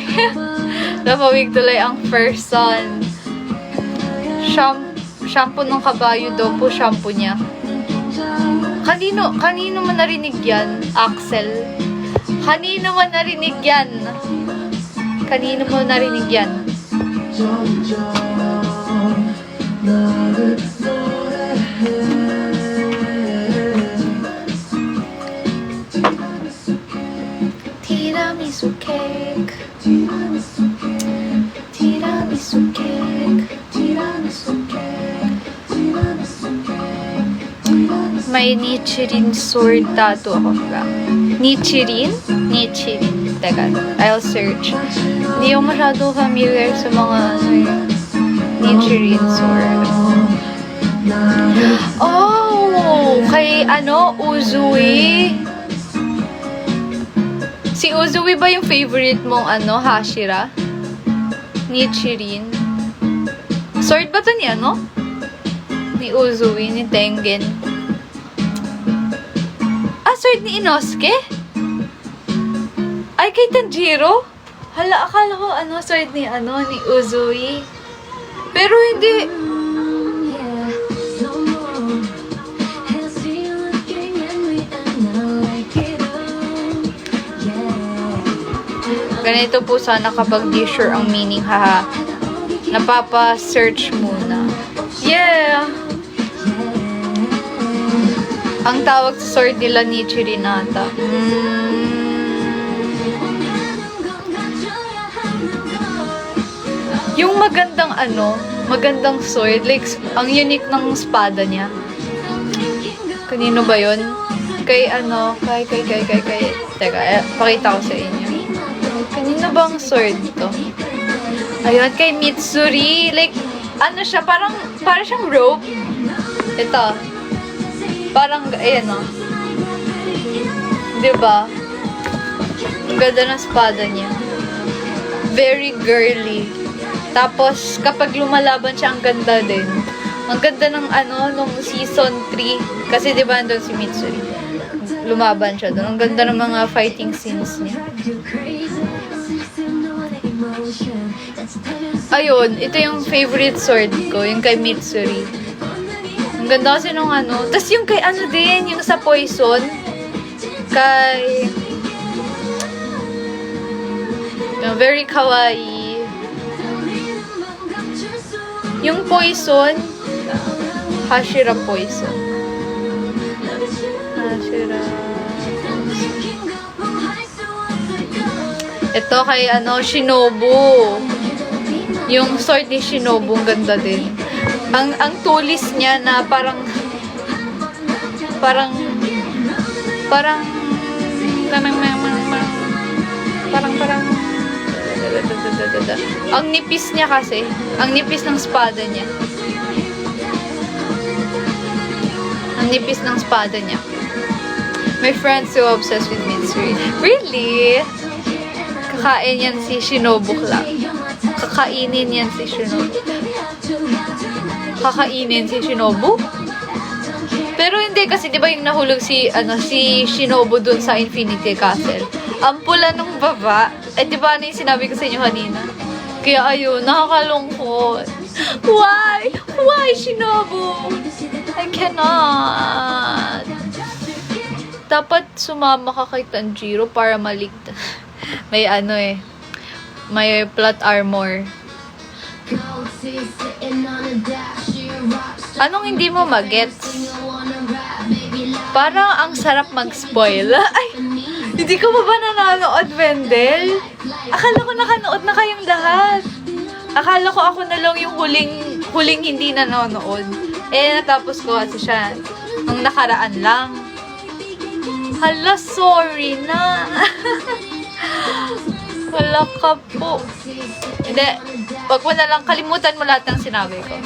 Napawig tuloy ang person. Shampoo ng kabayo daw po, shampoo niya. Kanino man narinig yan? Axel. Kanino man narinig yan? Kanino mo narinig yan? Tiramisu cake. Tiramisu cake. Tiramisu cake. May Nichirin sword tattoo ako. Nichirin? Teka, I'll search. Hindi ako masyado familiar sa mga Nichirin sword. Oh! Kay Uzui. Si Uzui ba yung favorite mong Hashira? Nichirin. Sword ba to ni Ni Uzui, ni Tengen. Sword ni Inosuke? Ay, kay Tanjiro? Hala, akala ko sword ni ni Uzui. Pero hindi. Ganito po sana kapag di sure ang meaning, haha. Napapa-search muna. Yeah! Ang tawag sa sword nila Nichirin ata. Yung magandang magandang sword. Like, ang unique ng espada niya. Kanino ba yun? Kay Teka, pakita ko sa inyo. Kanino bang sword to? Ayun, kay Mitsuri. Like, siya, parang siyang rope. Ito. Parang, ayan o. Diba? Ang ganda ng espada niya. Very girly. Tapos, kapag lumalaban siya, ang ganda din. Ang ganda ng nung season 3. Kasi diba andun si Mitsuri. Lumaban siya doon. Ang ganda ng mga fighting scenes niya. Ayun, ito yung favorite sword ko. Yung kay Mitsuri. Ang ganda kasi nung tas yung kay din, yung sa Poison. Kay... very kawaii. Yung Poison, Hashira Poison. Hashira. Ito kay Shinobu. Yung sword ni Shinobu, ang ganda din. Ang tulis niya na parang ang nipis niya kasi. Ang nipis ng espada niya. Ang nipis ng espada niya. My friend's so obsessed with Mitsuri. Really? Kakain yan si Shinobu lang. Kakainin yan si Shinobu. Kakainin si Shinobu? Pero hindi kasi 'di ba yung nahulog si Shinobu dun sa Infinity Castle. Ang pula nung baba, 'di ba yung sinabi ko sa inyo kanina? Kaya ayun, nakakalungkot. Why? Why Shinobu? I cannot. Dapat sumama ka kay Tanjiro para maligtas. May may plot armor. Anong hindi mo magets? Parang ang sarap mag-spoil. Ay, hindi ka pa ba nanonood, Wendell? Akala ko nakanood na kayong lahat. Akala ko ako na lang yung huling hindi nanonood. Natapos ko kasi siya nung nakaraan lang. Hala, sorry na. Wala ka po. Hindi, wag mo na lang, kalimutan mo lahat ng sinabi ko.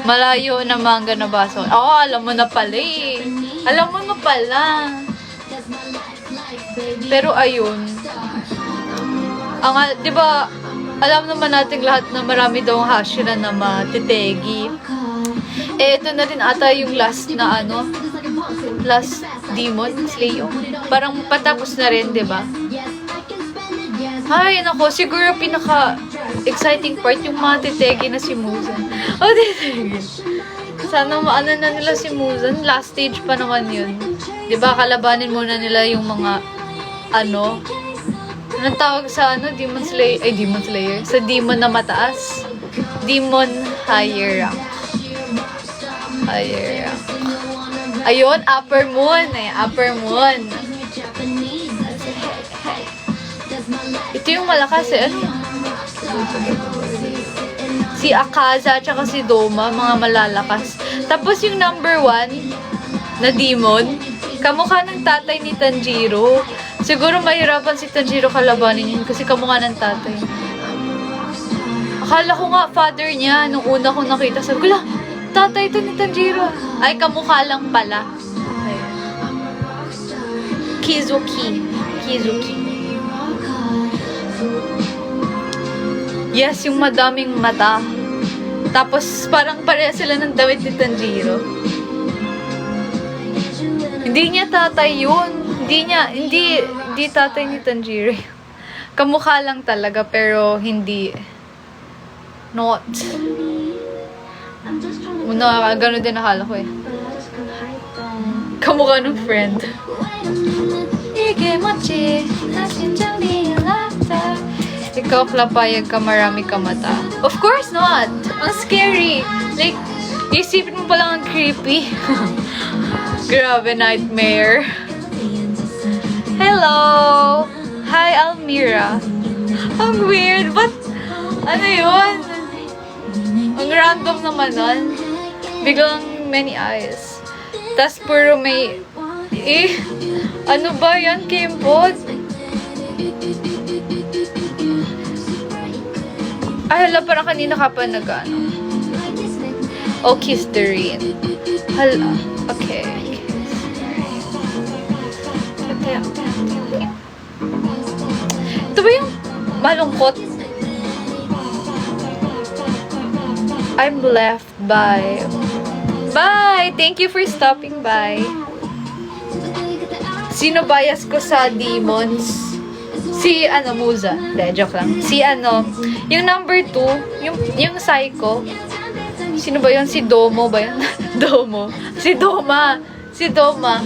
Malayo na manga na baso. Alam mo na pala eh. Alam mo na pala. Pero ayun. Di ba, alam naman natin lahat na marami daw Hashira na matitegi. Ito na din ata yung last na last Demon Slayer. Parang patapos na rin, di ba? Ay, nako, siguro pinaka-exciting part yung matitegi na si Muzan. Titegi. Sana maano na nila si Muzan. Last stage pa naman yun. Diba, kalabanin muna nila yung mga, anong tawag sa, Demon Slayer? Ay, Demon Slayer. Sa Demon na mataas. Demon higher rank. Higher rank. Ayun, Upper Moon. Upper Moon. Ito yung malakas si Akaza at si Doma, mga malalakas. Tapos yung number 1 na demon, kamukha ng tatay ni Tanjiro. Siguro mahirapan si Tanjiro kalabanin yun kasi kamukha ng tatay. Akala ko nga father niya nung una ko nakita. Sabi ko, tatay ito ni Tanjiro. Ay, kamukha lang pala. Ayan. Kizuki. Yes, yung madaming mata. Tapos, parang pareha sila ng damit ni Tanjiro. Hindi niya tatay yun. Hindi tatay ni Tanjiro. Kamukha lang talaga, pero hindi. Not. Gano'n din nakala ko Kamukha ng friend. Ikaw, klapayag ka, marami ka mata. Of course not! Ang scary! Like, isipin mo palang ang creepy. Grabe, nightmare. Hello! Hi, Almira. Ang weird, but Ano yun? Ang random naman nun. Biglang many eyes. Tas puro may... ano ba yan, Kimbot? Ay, hala, parang kanina ka pa nag-ano. Oh, Kiss the Rain. Hala, okay. Ito ba yung malungkot? I'm left by... Bye! Thank you for stopping by. Sino bias ko sa demons? Si, Muza. De, joke lang. Si, yung number 2, yung psycho. Sino ba yun? Si Domo ba yun? Domo. Si Doma. Si Doma.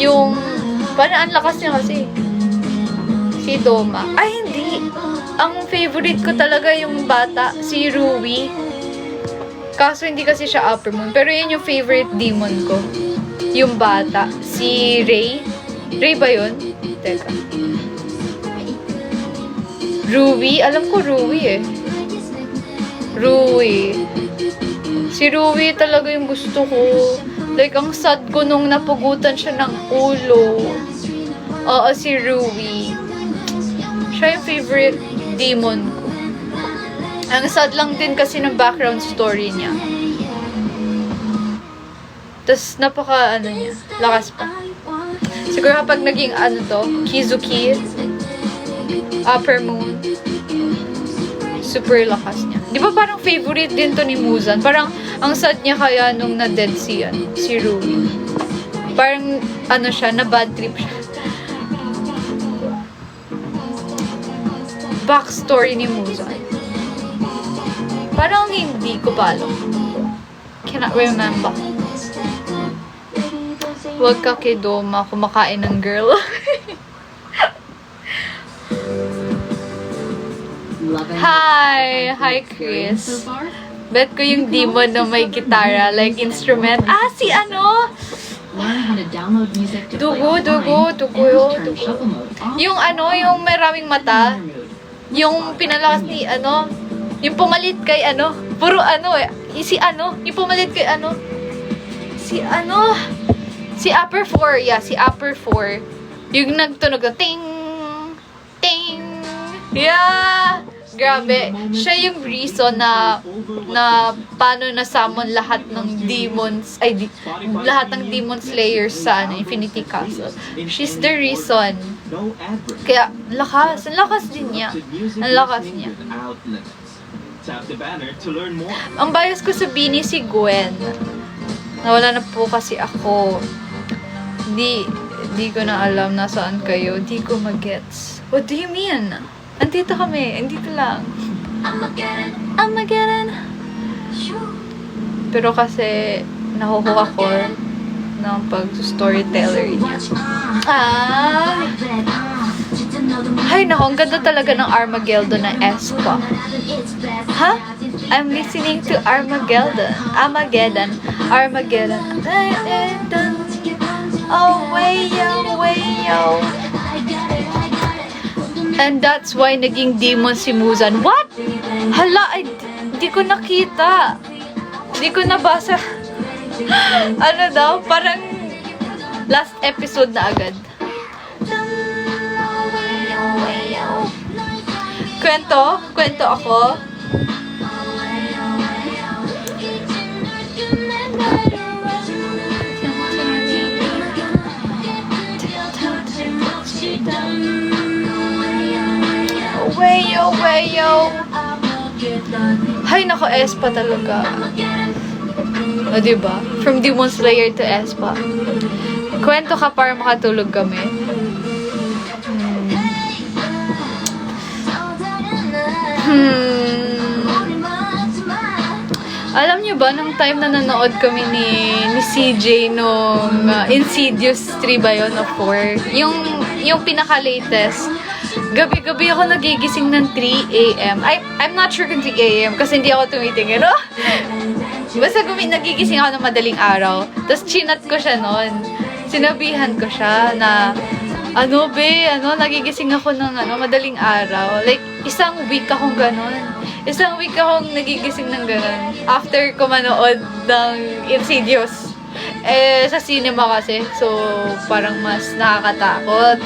Yung, parang ang lakas niya kasi. Si Doma. Ay, hindi. Ang favorite ko talaga yung bata, si Rui. Kaso hindi kasi siya upper moon. Pero yun yung favorite demon ko. Yung bata. Si Ray. Ray ba yun? Teka. Rui. Alam ko Rui eh. Rui. Si Rui talaga yung gusto ko. Like, ang sad ko nung napugutan siya ng ulo. Oo, si Rui. Siya yung favorite demon ko. Ang sad lang din kasi ng background story niya. Tapos, niya. Lakas pa. Siguro kapag naging Kizuki, upper moon, super lakas niya. Di ba parang favorite din to ni Muzan? Parang, ang sad niya kaya nung na-dead si Rui. Parang, siya, na-bad trip siya. Backstory ni Muzan. Parang hindi ko pa alam. Cannot remember. Huwag ka kay Doma, kumakain ng girl. Hi! Hi, Chris. Bet ko yung demon na may gitara, like instrument. Si Dugo. Yung yung maraming mata. Yung pinalakas ni yung pumalit kay puro yung pumalit kay si Upper 4, yeah, si Upper 4. Yung nagtunog na ting, ting. Yeah! Grabe. Siya yung reason na paano na-summon lahat ng demons, lahat ng demon slayers sa Infinity Castle. She's the reason. Kaya, lakas. Ang lakas din niya. Ang lakas niya. Ang bias ko sa Bini si Gwen. Nawala na po kasi ako. Di ko na alam nasaan kayo. Di ko magets. What do you mean? Andito kami. Andito lang. Armageddon. Pero kasi nakukuha ko ng pag-storyteller niya. Ay, naku. Ang ganda talaga ng Armageddon na Espa. Ha? I'm listening to Armageddon. Armageddon. Oh, way yo. And that's why naging demon si Muzan. What? Hala, di ko nakita. Di ko nabasa. Daw? Parang last episode na agad. Kwento ako. Wayo. Hay, nako, Espa talaga. Diba? From Demon Slayer to Espa. Kwento ka para makatulog kami. Alam niyo ba, nung time na nanood kami ni CJ nung Insidious 3 ba yun o 4? Yung pinaka-latest. Gabi-gabi ako nagigising ng 3 a.m. I'm not sure kung 3 a.m. kasi hindi ako tumitingin. No? Basta nagigising ako ng madaling araw. Tapos chinat ko siya noon. Sinabihan ko siya na Nagigising ako ng madaling araw. Like, isang week akong ganun. Isang week akong nagigising ng ganun. After ko manood ng Insidious. Sa cinema kasi. So, parang mas nakakatakot.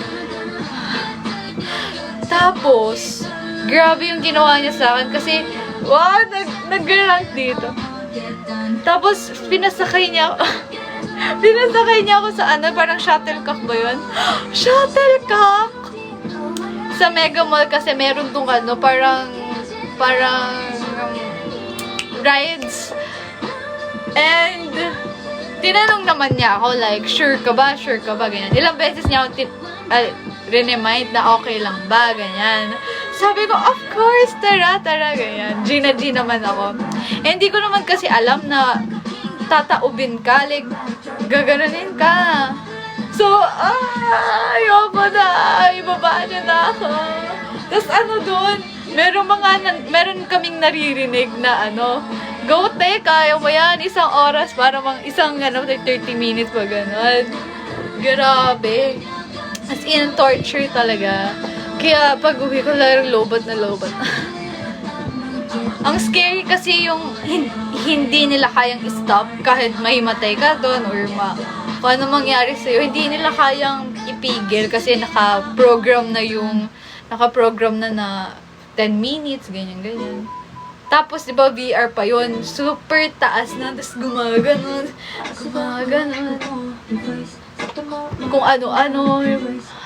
Tapos, grabe yung ginawa niya sa akin kasi, wow, nag-rank dito. Tapos, pinasakay niya ako. Pinasakay niya ako sa parang shuttlecock ba yun? Shuttlecock! Sa Mega Mall kasi meron tong parang rides. And, tinanong naman niya ako, like, sure ka ba, ganyan. Ilang beses niya ako remind na okay lang ba, ganyan. Sabi ko, of course, tara, ganyan. G naman ako. Hindi ko naman kasi alam na tataubin ka, like, gaganunin ka. So, ayoko na, ibaba niya na ako. Tapos doon, meron kaming naririnig na go take, kaya mo yan, isang oras, para isang 30 minutes pa gano'n. Grabe. As in, torture talaga. Kaya pag uwi ko, larang lobat na lobat. Ang scary kasi yung hindi nila kayang stop kahit mahimatay ka doon or kung ano mangyari sa'yo, hindi nila kayang ipigil kasi naka-program na 10 minutes, ganyan. Tapos, di ba, VR pa yun. Super taas na, tapos gumaganon. Kung ano-ano.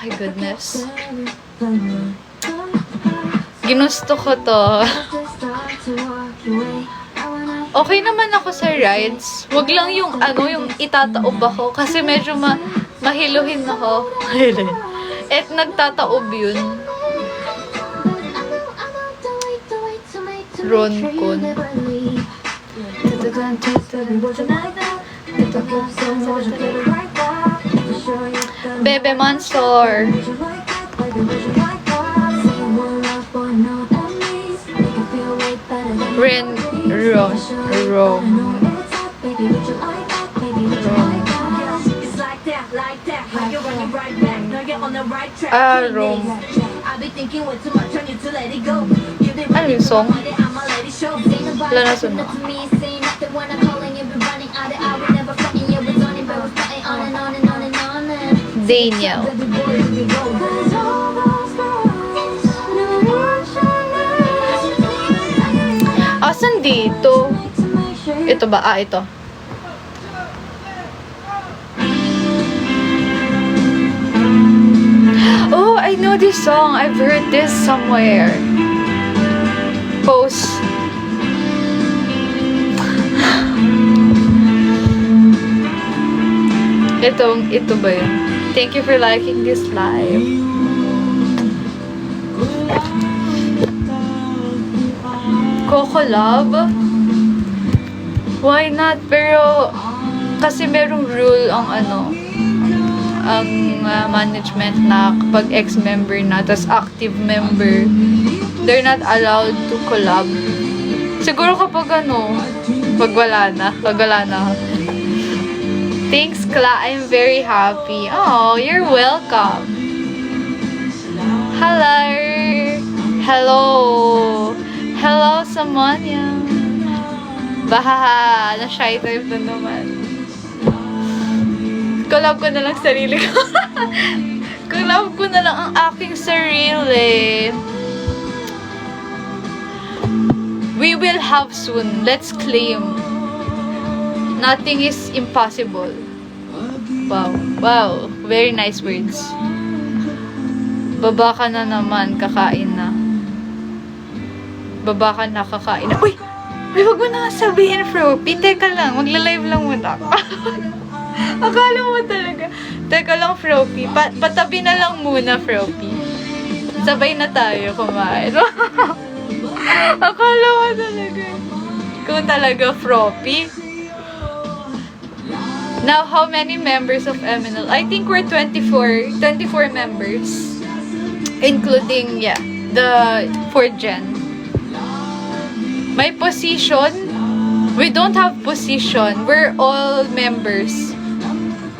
My goodness. Ginusto ko to. Okay naman ako sa rides. Wag lang yung itataob ako kasi medyo mahiluhin ako. At nagtataob yun. Roncon. Bebe Monster. Rom. Ano yung song? Wala na sunod. Daniel. Asan dito? Ito ba? Ito. Oh, I know this song. I've heard this somewhere. Post. Ito ba yun? Thank you for liking this live. Coco Love? Why not? Pero, kasi merong rule ang management na kapag ex-member na, tas active member, they're not allowed to collab. Siguro kapag pag wala na. Thanks, Kla. I'm very happy. Oh, you're welcome. Hello, Samanya. Bahaha, na-shy type na naman. Collab ko na lang sarili ko. Collab ko na lang ang aking sarili. We will have soon. Let's claim. Nothing is impossible. Wow. Very nice words. Baba ka na naman, kakain na. Baba ka na, kakain na. Uy, wag mo na sabihin, Froppy. Teka lang, magla-live lang muna. Akala mo talaga. Teka lang, Froppy. Patabi na lang muna, Froppy. Sabay na tayo kumain. Akala mo talaga. Kung talaga, Froppy. Now, how many members of MNL? I think we're 24 members. Including, the 4th gen. May position? We don't have position. We're all members.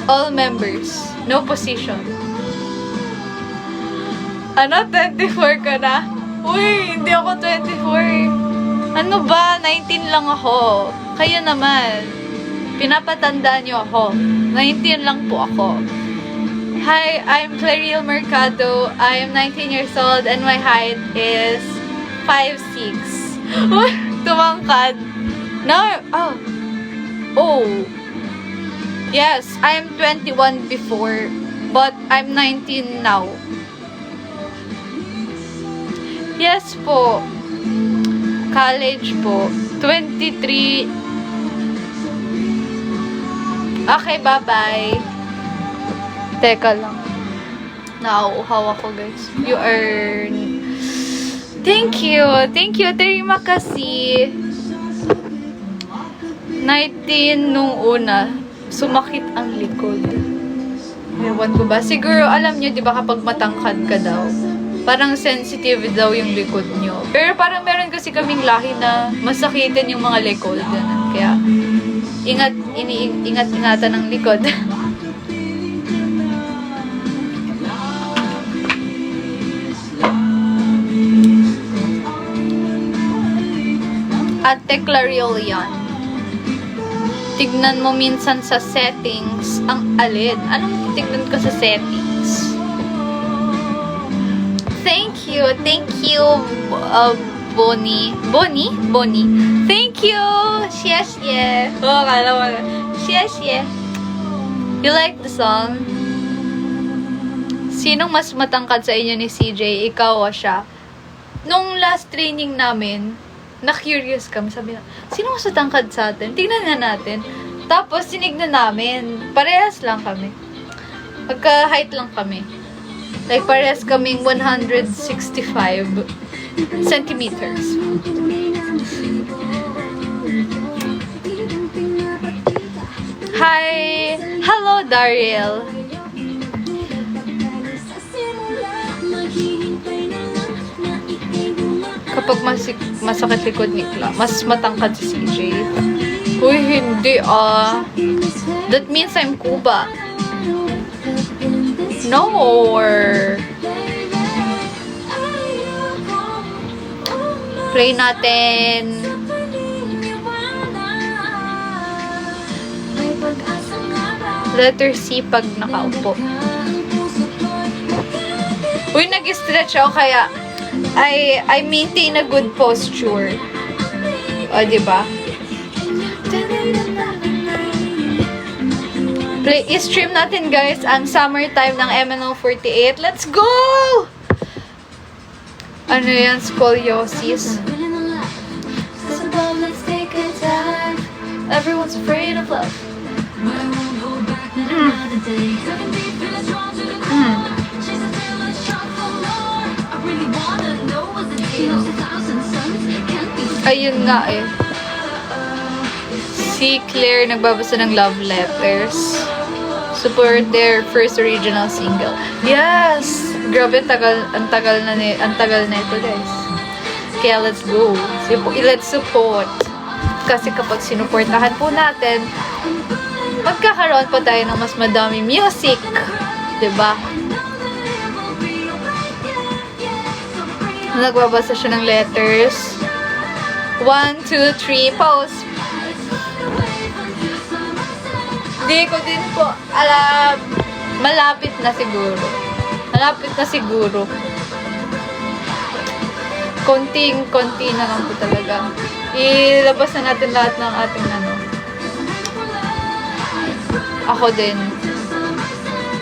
All members. No position. Ano? 24 ka na? Uy, hindi ako 24 eh. Ano ba? 19 lang ako. Kayo naman. Pinapatandaan niyo ako. 19 lang po ako. Hi, I'm Clariel Mercado. I am 19 years old and my height is 5'6". Uy, tumangkad. No. Oh. Yes, I'm 21 before, but I'm 19 now. Yes po. College po. 23. Okay, bye-bye. Teka lang. Nauuhaw ako, guys. You earn. Thank you. Thank you. Terima kasih. 19 nung una. Sumakit ang likod. Ewan ko ba? Siguro, alam nyo, di ba kapag matangkad ka daw, parang sensitive daw yung likod nyo. Pero parang meron kasi kaming lahi na masakitin yung mga likod. Kaya, ingat-ingatan ng likod. Ate Clariel yan. Tignan mo minsan sa settings ang alin. Anong tignan ko sa settings? Thank you, Bonnie. Bonnie? Thank you! Xie. Oh, kala mo. Xie. You like the song? Sinong mas matangkad sa inyo ni CJ? Ikaw o siya? Nung last training namin, na-curious kami. Sabi na, sino mas matangkad sa atin? Tignan nga natin. Tapos, tinignan namin. Parehas lang kami. Pagka-height lang kami. Like, parehas kaming 165 centimeters. Hi! Hello, Daryl! Kapag masakit likod ni Kla, mas matangkad si CJ. Uy, hindi That means I'm Cuba. No. Play natin. Letter C pag nakaupo. Uy, nag-stretch ako kaya I maintain a good posture. O, diba? I-stream natin, guys, ang summertime ng MNO48. Let's go! Ano yan? Scoliosis. Everyone's afraid of love. Ayun nga eh. Si Claire nagbabasa ng love letters. Support their first original single. Yes! Grabe, ang tagal na ito, guys. Kaya let's go. Let's support. Kasi kapag sinuportahan po natin, magkakaroon pa tayo ng mas madami music. Diba? Nagbabasa siya ng letters. 1, 2, 3, pause. Di ko din po alam. Malapit na siguro. Konti na lang po talaga. Ilabas na natin lahat ng ating Ako din.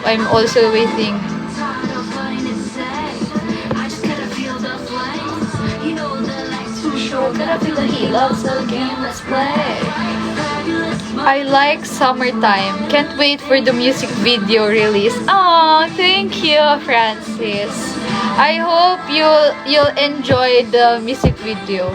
I'm also waiting. I like summertime. Can't wait for the music video release. Oh, thank you, Francis. I hope you'll enjoy the music video.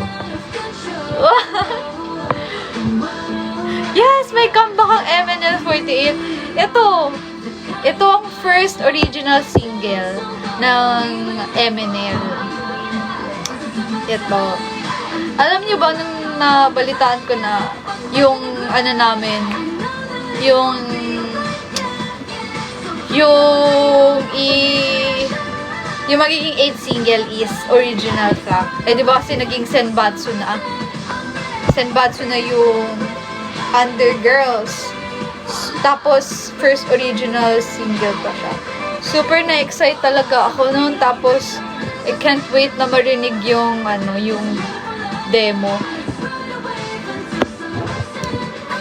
Yes, may comeback ang MNL48. Ito ang first original single ng MNL. Ito. Alam niyo ba nung nabalitaan ko na yung namin, yung Yung magiging 8 single is original ka. Eh, di ba kasi naging Senbatsu na? Senbatsu na yung Under Girls. Tapos, first original single pa siya. Super na-excite talaga ako noon. Tapos, I can't wait na marinig yung, yung demo.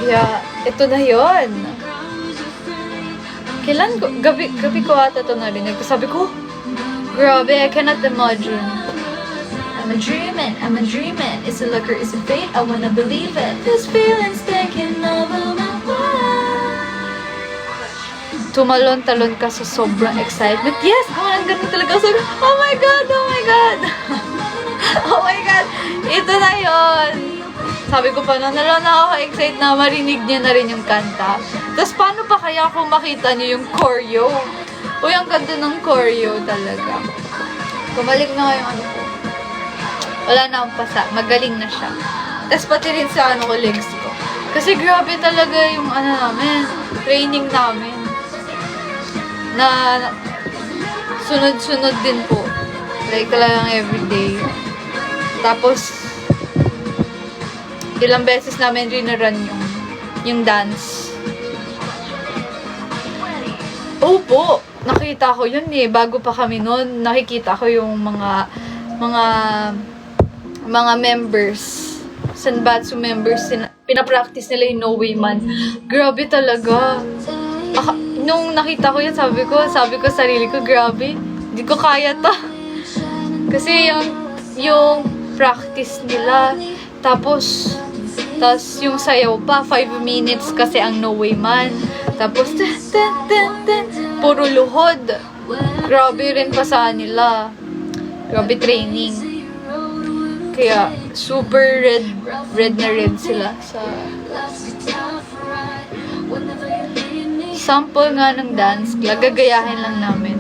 Kaya, ito na yon. Kailan ko, gabi ko ata ito narinig. Sabi ko, grabe, I cannot imagine. I'm a dreaming. Is it luck or is it fate? I wanna believe it. This feeling's taking over my world. Tumalon-talon ka sa sobrang excitement. Yes! Ganun talaga. So, oh my God! Oh my God! Oh my God! Ito na yon. Sabi ko pa na ako-excite na marinig niya na rin yung kanta. Tapos, paano pa kaya kung makita niyo yung choreo? Uy, ang ganda ng choreo talaga. Kumalik na nga yung ko. Wala na akong pasa. Magaling na siya. Tapos, pati rin sa ko, legs ko. Kasi grabe talaga yung namin, training namin. Na sunod-sunod din po. Like, talagang everyday. Tapos, ilang beses namin rin-run yung dance. Opo, nakita ko yun eh. Bago pa kami noon, nakikita ko yung mga members, Senbatsu members, pinapractice nila yung No Way Man. Grabe talaga. Nung nakita ko yun, sabi ko sa sarili ko, grabe, hindi ko kaya to. Kasi yung practice nila, tapos yung sayaw pa, 5 minutes kasi ang No Way Man. Tapos, puro luhod. Grabe rin pa sa nila. Grabe training. Kaya, super red na red sila sa sample nga ng dance, gagayahin lang namin.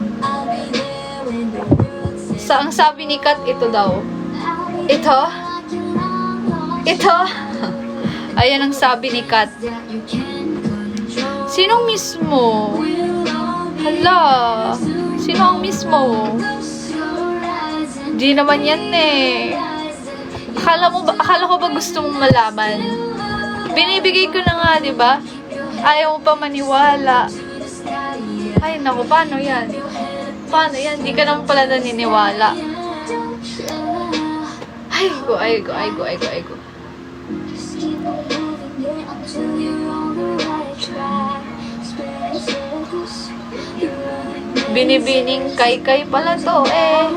Ang sabi ni Kat, ito daw. Ito? Ayan ang sabi ni Kat. Sinong mismo? Hala, sino ang mismo? Di naman yan eh. Akala ko ba gusto mong malaman? Binibigay ko na nga, di ba? Ayaw mo pa maniwala. Ay, naku, paano yan? Di ka naman pala naniniwala. Ay go. Binibining kay pala to eh.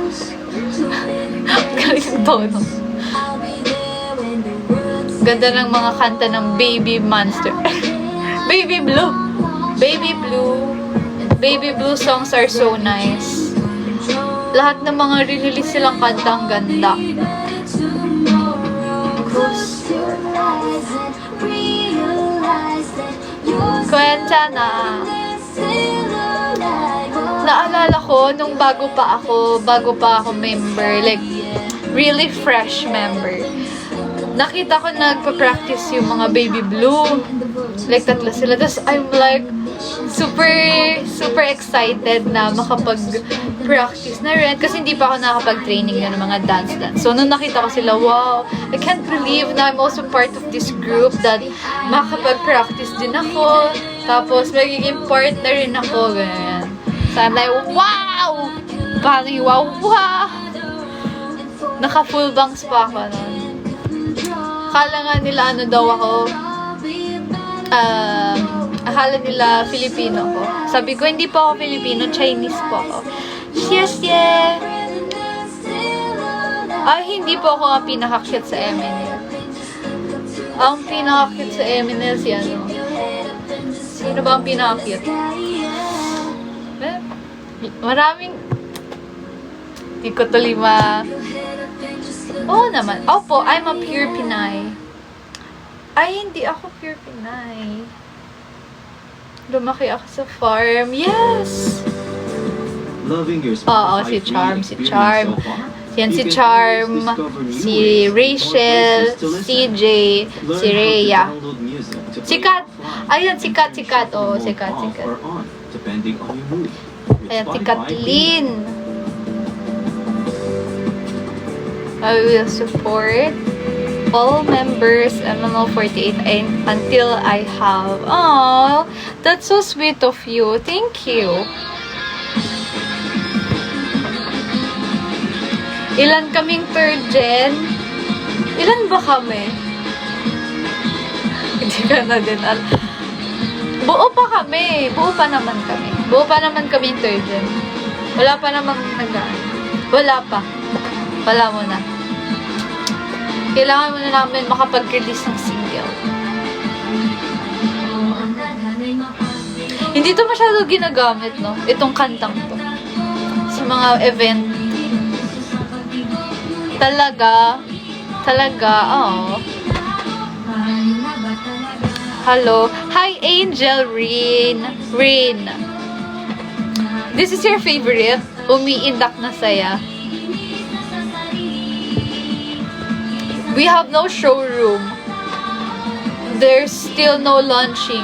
Galing tono. Ganda ng mga kanta ng Baby Monster. Baby Blue songs are so nice. Lahat ng mga release silang kanta ang ganda. Kwenta na. Naalala ko nung bago pa ako member, like really fresh member. Nakita ko nagpa-practice yung mga Baby Blue. Like, 3 sila. Tapos, I'm like, super excited na makapag-practice na rin. Kasi hindi pa ako nakapag-training na ng mga dance. So, nung nakita ko sila, wow, I can't believe na I'm also part of this group that makapag-practice din ako. Tapos, magiging part na rin ako. Ganyan. So, I'm like, wow! Wow! Naka-full bangs pa ako nun. Akala nga nila daw ako, akala nila Filipino ko. Sabi ko, hindi po ako Filipino, Chinese po ako. Yes. Ay, hindi po ako ang pinaka-cute sa MNL. Ang pinaka-cute sa MNL si ano? Sino ba ang pinaka-cute? Maraming, hindi ko tuloy Oo naman. Opo, I'm a pure Pinay. Ay, hindi ako pure Pinay. Lumaki ako sa farm. Yes! Oo, si Charm. Yan si Charm, si Rachel, CJ, si Rhea. Si Kat. Ayan, si Kat. Oo, si Kat. Ayan, si Kathleen. I will support all members MNL48 until I have. Oh, that's so sweet of you. Thank you. Ilan kaming third gen? Ilan ba kami? Hindi ka na din buo pa kami. Buo pa naman kami. Buo pa naman kami yung third gen. Wala pa namang wala pa. Wala mo na. Kailangan mo na namin makapag-release ng single. Hindi to masyado ginagamit, no? Itong kantang to. Sa mga event. Talaga, oh. Hello. Hi, Angel Rin. This is your favorite? Umiindak na saya. We have no showroom. There's still no launching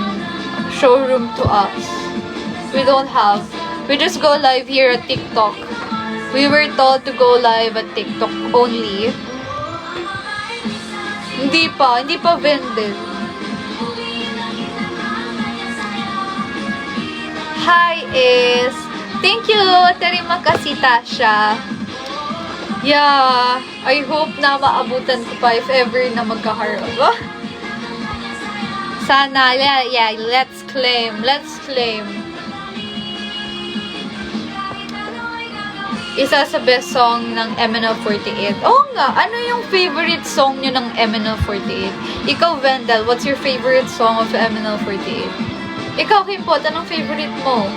showroom to us. We don't have. We just go live here at TikTok. We were told to go live at TikTok only. Hindi pa vended. Hi, is. Thank you, Terima kasih, Tasha. Yeah, I hope na maabutan ko pa if ever na magkakaroon. Sana, yeah, let's claim. Isa sa best song ng MNL48. Oo nga, ano yung favorite song nyo ng MNL48? Ikaw, Wendell, what's your favorite song of MNL48? Ikaw, Kimpot, anong favorite mo?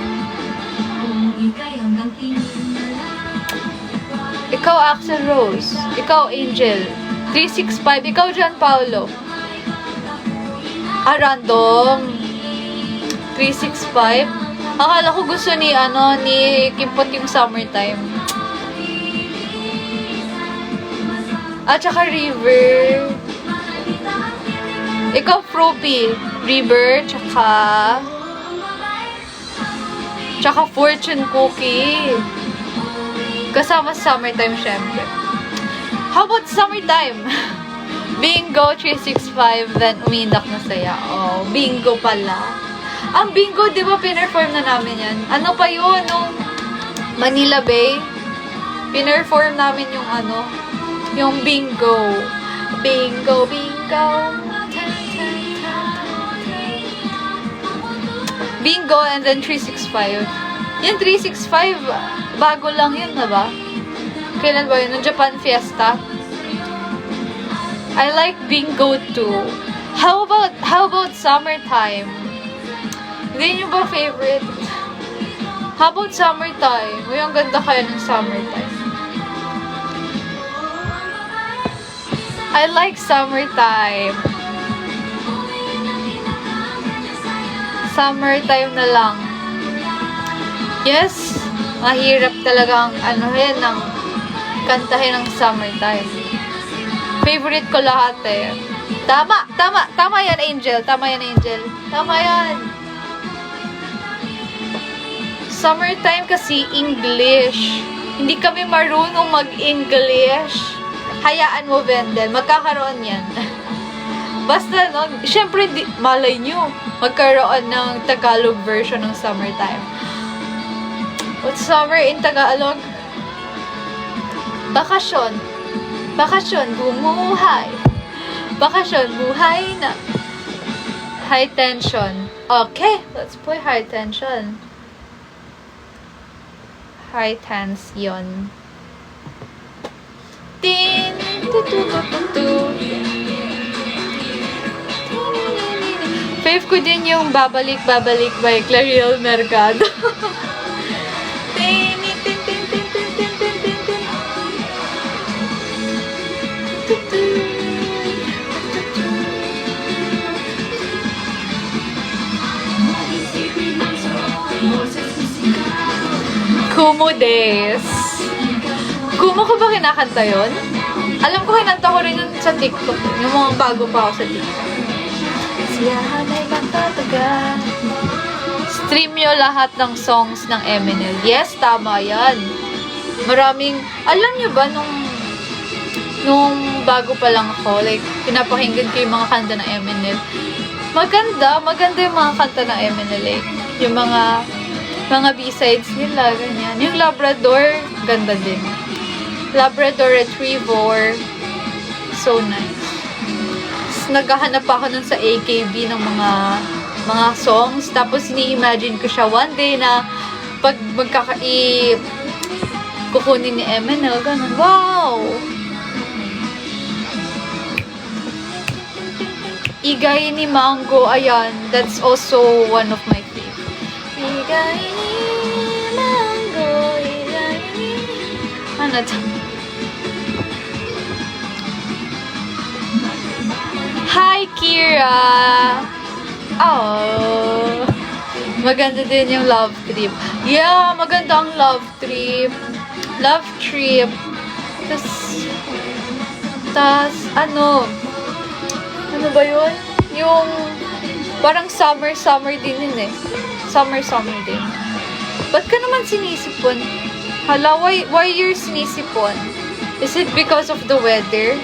Ikaw, Axel Rose. Ikaw, Angel. 365. Ikaw, John Paulo. Random. 365. Akala ko gusto ni Kimpot yung Summertime. At saka River. Ikaw, Froppy. River, tsaka Fortune Cookie. Kasama sa Summertime, syempre. How about Summertime? Bingo 365, then umiindak na saya. Oh, Bingo pala. Ang Bingo, di ba, pinerform na namin yan? Ano pa yun? Nung Manila Bay? Pinerform namin yung Bingo. Bingo. Bingo and then 365. Yung 365, bago lang yun na ba? Kailan ba yun? Yung Japan Fiesta? I like Bingo too. How about Summertime? Hindi nyo ba favorite? How about Summertime? Uy, ang ganda kaya ng Summertime. I like Summertime. Summertime na lang. Yes, mahirap talagang kantahin ng Summertime. Favorite ko lahat eh. Tama yan, Angel. Tama yan. Summertime kasi English. Hindi kami marunong mag-English. Hayaan mo, Wendell. Magkakaroon yan. Basta, syempre, malay nyo, magkaroon ng Tagalog version ng Summertime. What's summer in Tagalog? Bakasyon. Bumuhay. Bakasyon, buhay na. High tension. Okay, let's play high tension. High tension. Tin, fave ko din yung Babalik by Clariel Mercado. Kumu Days. Kumu ko ba kinakanta yun? Alam ko kinanta ko rin yun sa TikTok. Yung mga bago pa ako sa TikTok. Siyahan ay magtatagal. Stream nyo lahat ng songs ng MNL. Yes, tama yan. Maraming, alam nyo ba nung nung bago pa lang ako, like, pinapakinggan ko yung mga kanta ng Eminem. Maganda yung mga kanta ng Eminem, like, yung mga B-sides nila, ganyan. Yung Labrador, ganda din. Labrador Retriever, so nice. Naghahanap ako nun sa AKB ng mga songs, tapos ini-imagine ko siya one day na pag kukunin ni Eminem, ganun. Wow! Igay ni Mango, ayan, that's also one of my favorite. Igay ni Mango, igay ni... Ano to? Hi, Kira! Oh, maganda din yung Love Trip. Yeah, maganda ang Love Trip. Love Trip. Tas, ano ba yun? Yung, parang summer din yun eh. Summer din. Ba't ka naman sinisipon? Hala, why you're sinisipon? Is it because of the weather?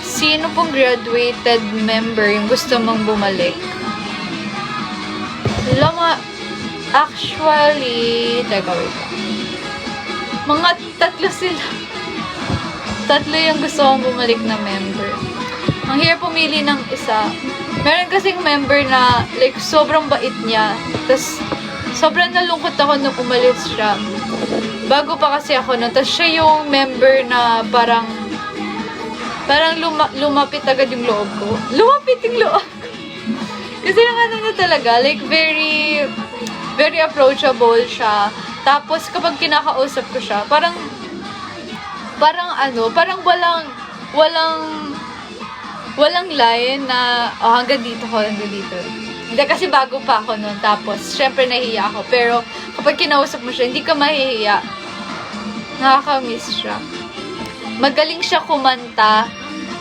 Sino pong graduated member yung gusto mong bumalik? Actually, teka, wait lang. Mga tatlo sila. Tatlo yung gusto kong bumalik na member. Ang hirap pumili ng isa. Meron kasing member na, like, sobrang bait niya. Tapos, sobrang nalungkot ako nung umalis siya. Bago pa kasi ako nun. Tapos, siya yung member na parang lumapit agad yung loob ko. Lumapit yung loob ko. Kasi yung ano niya talaga, like, very approachable siya. Tapos, kapag kinakausap ko siya, parang walang line na, hanggang dito. Hindi, kasi bago pa ako nun. Tapos, syempre nahihiya ako. Pero, kapag kinausap mo siya, hindi ka mahihiya. Nakaka-miss siya. Magaling siya kumanta.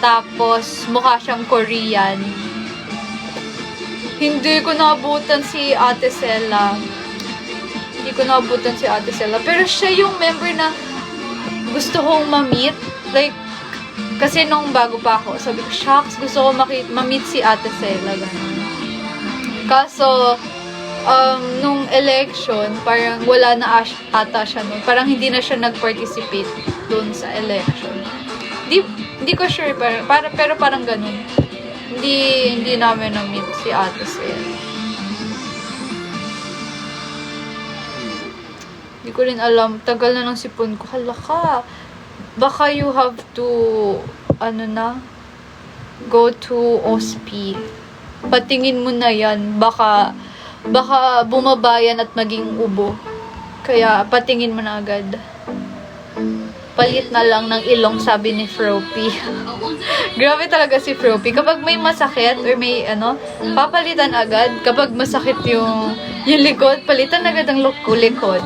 Tapos, mukha siyang Korean. Hindi ko naabutan si Ate Sela. Pero siya yung member na gusto kong ma-meet. Like, kasi nung bago pa ako, sabi ko, shucks, gusto ko ma-meet si Ate Sela. Ganun. Kaso, nung election, parang wala na ata siya nun. Parang hindi na siya nag-participate dun sa election. Hindi ko sure, pero parang ganun. Hindi namin na-meet si Ate Sela. Hindi ko rin alam. Tagal na ng sipon ko. Hala ka. Baka you have to, go to OSP. Patingin mo na yan. Baka bumabayan at maging ubo. Kaya, patingin mo na agad. Palit na lang ng ilong, sabi ni Froppy. Grabe talaga si Froppy. Kapag may masakit or may papalitan agad. Kapag masakit yung likod, palitan agad ang likod.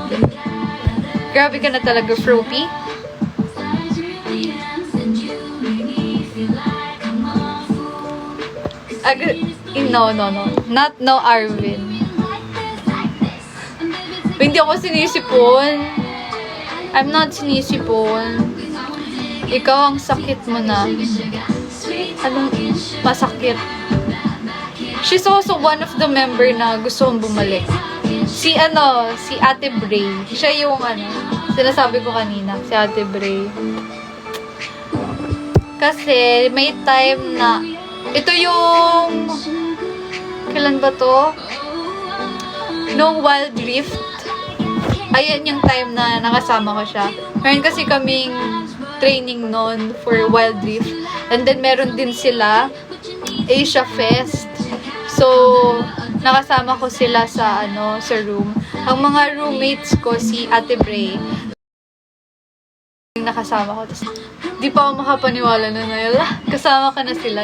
Grabe ka na talaga, Froppy. No. No, Arvin. Hindi ako sinisipon. I'm not sinisipon. Ikaw ang sakit mo na. Anong masakit? She's also one of the member na gusto kong bumalik. Si Ate Bray. Siya yung sinasabi ko kanina, si Ate Bray. Kasi may time na ito yung kailan ba to? Nung Wild Rift. Ayan yung time na nakasama ko siya. Meron kasi kaming training noon for Wild Rift. And then meron din sila Asia Fest. So, nakasama ko sila sa room. Ang mga roommates ko, si Ate Bray, nakasama ko. Tapos, di pa ako makapaniwala na kasama ka na sila.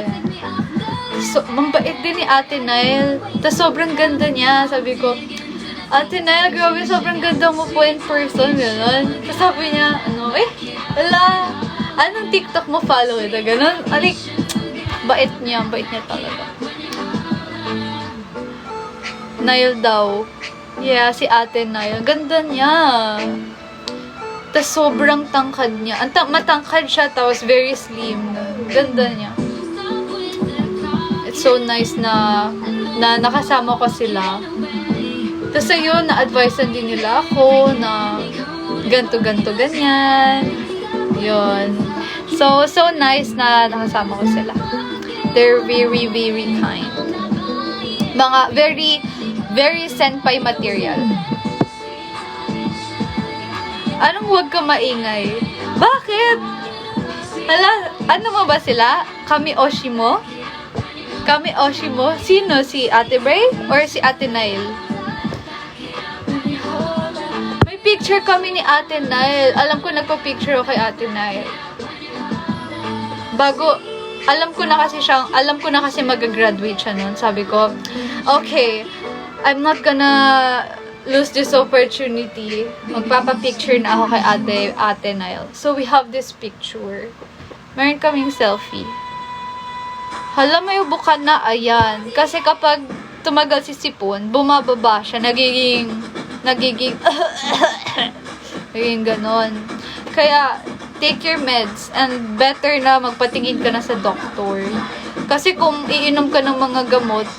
So, mambait din ni Ate Nile. Tapos, sobrang ganda niya. Sabi ko, Ate Nile, grabe, sobrang ganda mo po in person. Ganon. Tapos, sabi niya, anong TikTok mo follow ito? Ganon. Bait niya talaga. Nile daw. Yeah, si Ate Nile. Ganda niya. Tapos sobrang tangkad niya. Matangkad siya, tapos very slim. Ganda niya. It's so nice na nakasama ko sila. Tapos ayun, na-advisean din nila ako na ganto, ganyan. Yun. So nice na nakasama ko sila. They're very, very kind. Mga very, very senpai material. Anong huwag ka maingay? Bakit? Hala, ano mo ba sila? Kami Oshimo? Kami Oshimo? Sino? Si Ate Bray? Or si Ate Nile? May picture kami ni Ate Nile. Alam ko nagpa-picture ako kay Ate Nile. Alam ko na kasi mag-graduate siya nun. Sabi ko, okay, I'm not gonna lose this opportunity. Magpapapicture na ako kay Ate Nile. So, we have this picture. Meron kaming selfie. Hala, may ubukan na. Ayan. Kasi kapag tumagal si Sipon, bumababa siya. Nagiging ganon. Kaya, take your meds and better na magpatingin ka na sa doktor. Kasi kung iinom ka ng mga gamot,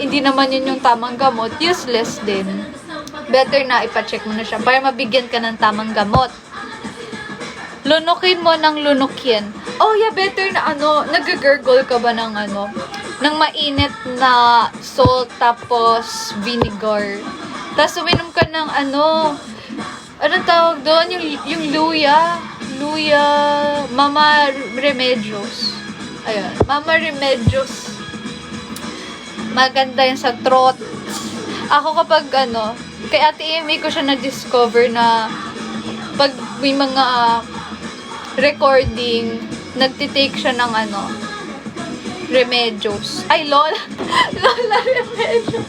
hindi naman yun yung tamang gamot, useless din. Better na ipacheck mo na siya para mabigyan ka ng tamang gamot. Lunukin mo ng lunukin. Oh yeah, better na nag-gurgle ka ba ng ng mainit na salt tapos vinegar. Tapos uminom ka ng anong tawag doon? Yung luya, Mama Remedios. Ayun, Mama Remedios. Maganda yan sa throat. Ako kapag kay Ate Amy ko siya na-discover na pag may mga recording, nagtitake siya ng Remedios. Ay, Lola Remedios.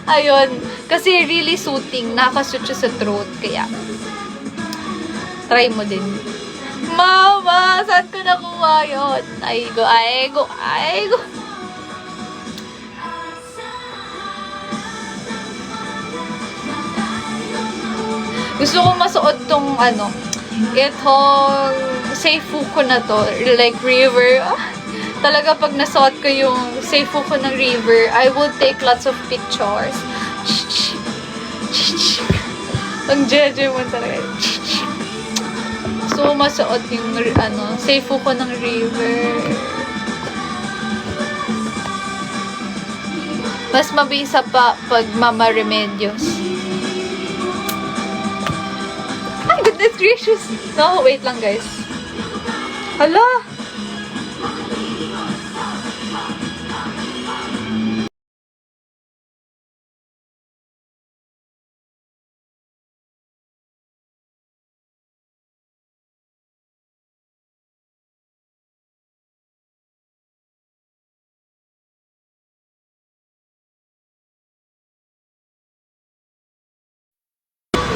Ayun, kasi really soothing, nakasuit siya sa throat, kaya try mo din. Mama, saan ko nakuha yun? Aigo. Gusto ko masuot tong itong Seifuku na to, like river. Talaga pag nasuot ko yung Seifuku ng river, I will take lots of pictures. Ang jeje mo talaga. So, masuot yung Seifuku ng river. Mas mabisa pa pag Mama Remedios. Ay, goodness gracious. No, wait lang guys. Hala!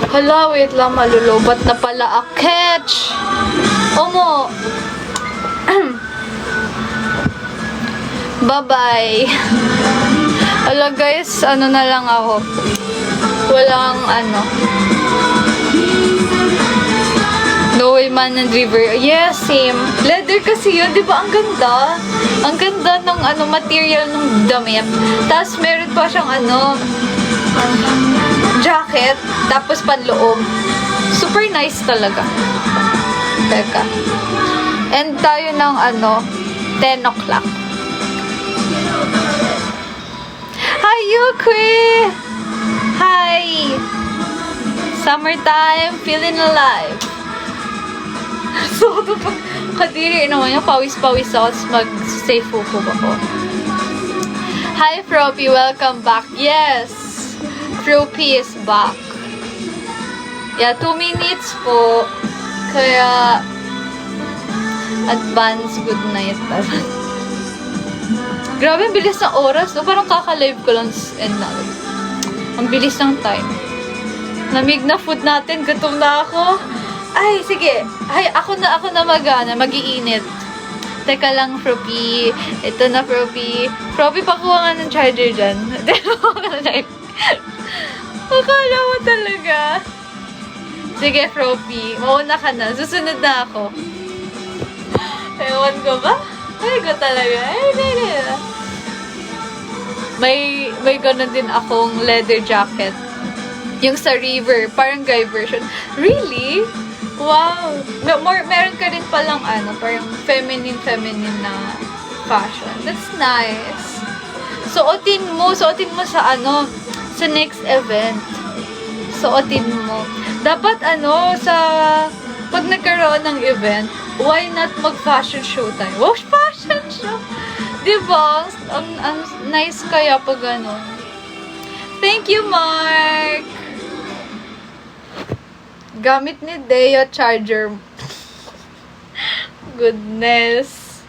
Hala, wait lang, malulobat na pala. Catch! Omo! Bye-bye! Hala guys, na lang ako. Walang Noel Man and River. Yes, same. Leather kasi yun, di ba? Ang ganda. Ang ganda ng material ng damit. Tapos meron pa siyang jacket, tapos panloob. Super nice talaga. Teka. And tayo ng 10 o'clock. Hi, Yukri! Hi! Summertime, feeling alive. So, kadiri naman yung pawis-pawis ako, mag-Seifuku ako. Hi, Froppy! Welcome back. Yes! Froppy is back. Yeah, 2 minutes po. Kaya, advance good night. Grabe, ang bilis ng oras. No? Parang kaka-live ko lang and now. Ang bilis ng time. Lamig na food natin. Gutom na ako. Ay, sige. Ay, ako na mag-iinit. Teka lang, Froppy. Ito na, Froppy. Froppy, pakuha nga ng charger dyan. Akala mo talaga. Sige, Froppy. Mauna ka na. Susunod na ako. Ewan ko ba? Ay, ko talaga. May ganun din akong leather jacket. Yung sa River. Parang guy version. Really? Wow. Meron ka rin palang parang feminine na fashion. That's nice. Suotin mo sa sa next event. Suotin mo. Dapat pag nagkaroon ng event, why not mag-fashion show tayo? Wow, fashion show! Diba? Ang nice kaya pag gano'n. Thank you, Mark! Gamit ni Deo charger. Goodness.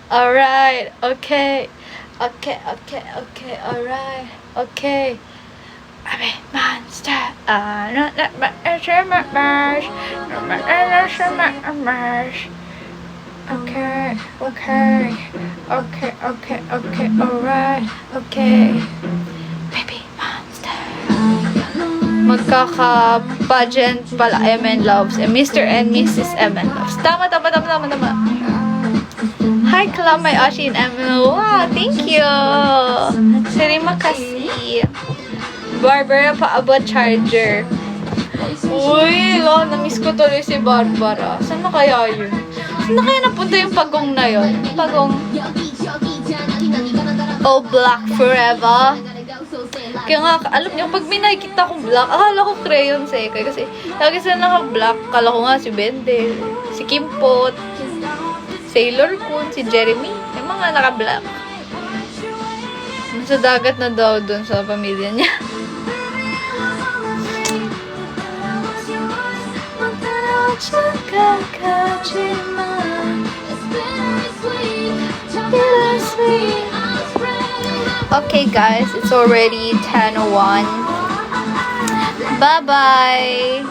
Alright. Okay. Alright. Okay. Abe, monster. Okay. Alright. Okay. Baby monster. Magkaka-pageant pala MN Loves. Mr. and Mrs. MN Loves. Tama. Hi, Club, my Ashi and MN. Wow, thank you. Terima kasih. Barbara paabot charger. Uy, na-miss ko tuloy si Barbara. Saan na kaya yun? Saan na kaya napunta yung pagong na yun? Pagong all black forever. Kaya nga, alam niyo, pag may nakikita kong black, akala ko crayon sekay. Kasi lagi sila naka-black. Akala ko nga si Bendel, si Kimpot, Sailor Kun, si Jeremy. Yung mga naka-black. Nasa dagat na daw dun sa pamilya niya. Okay, guys, it's already 10:01. Bye-bye.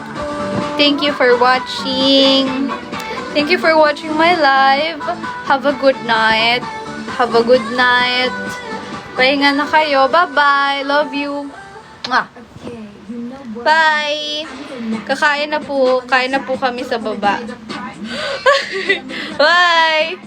Thank you for watching. Thank you for watching my live. Have a good night. Pahinga na kayo. Bye-bye. Love you. Mwah. Bye. Kain na po kami sa baba. Bye.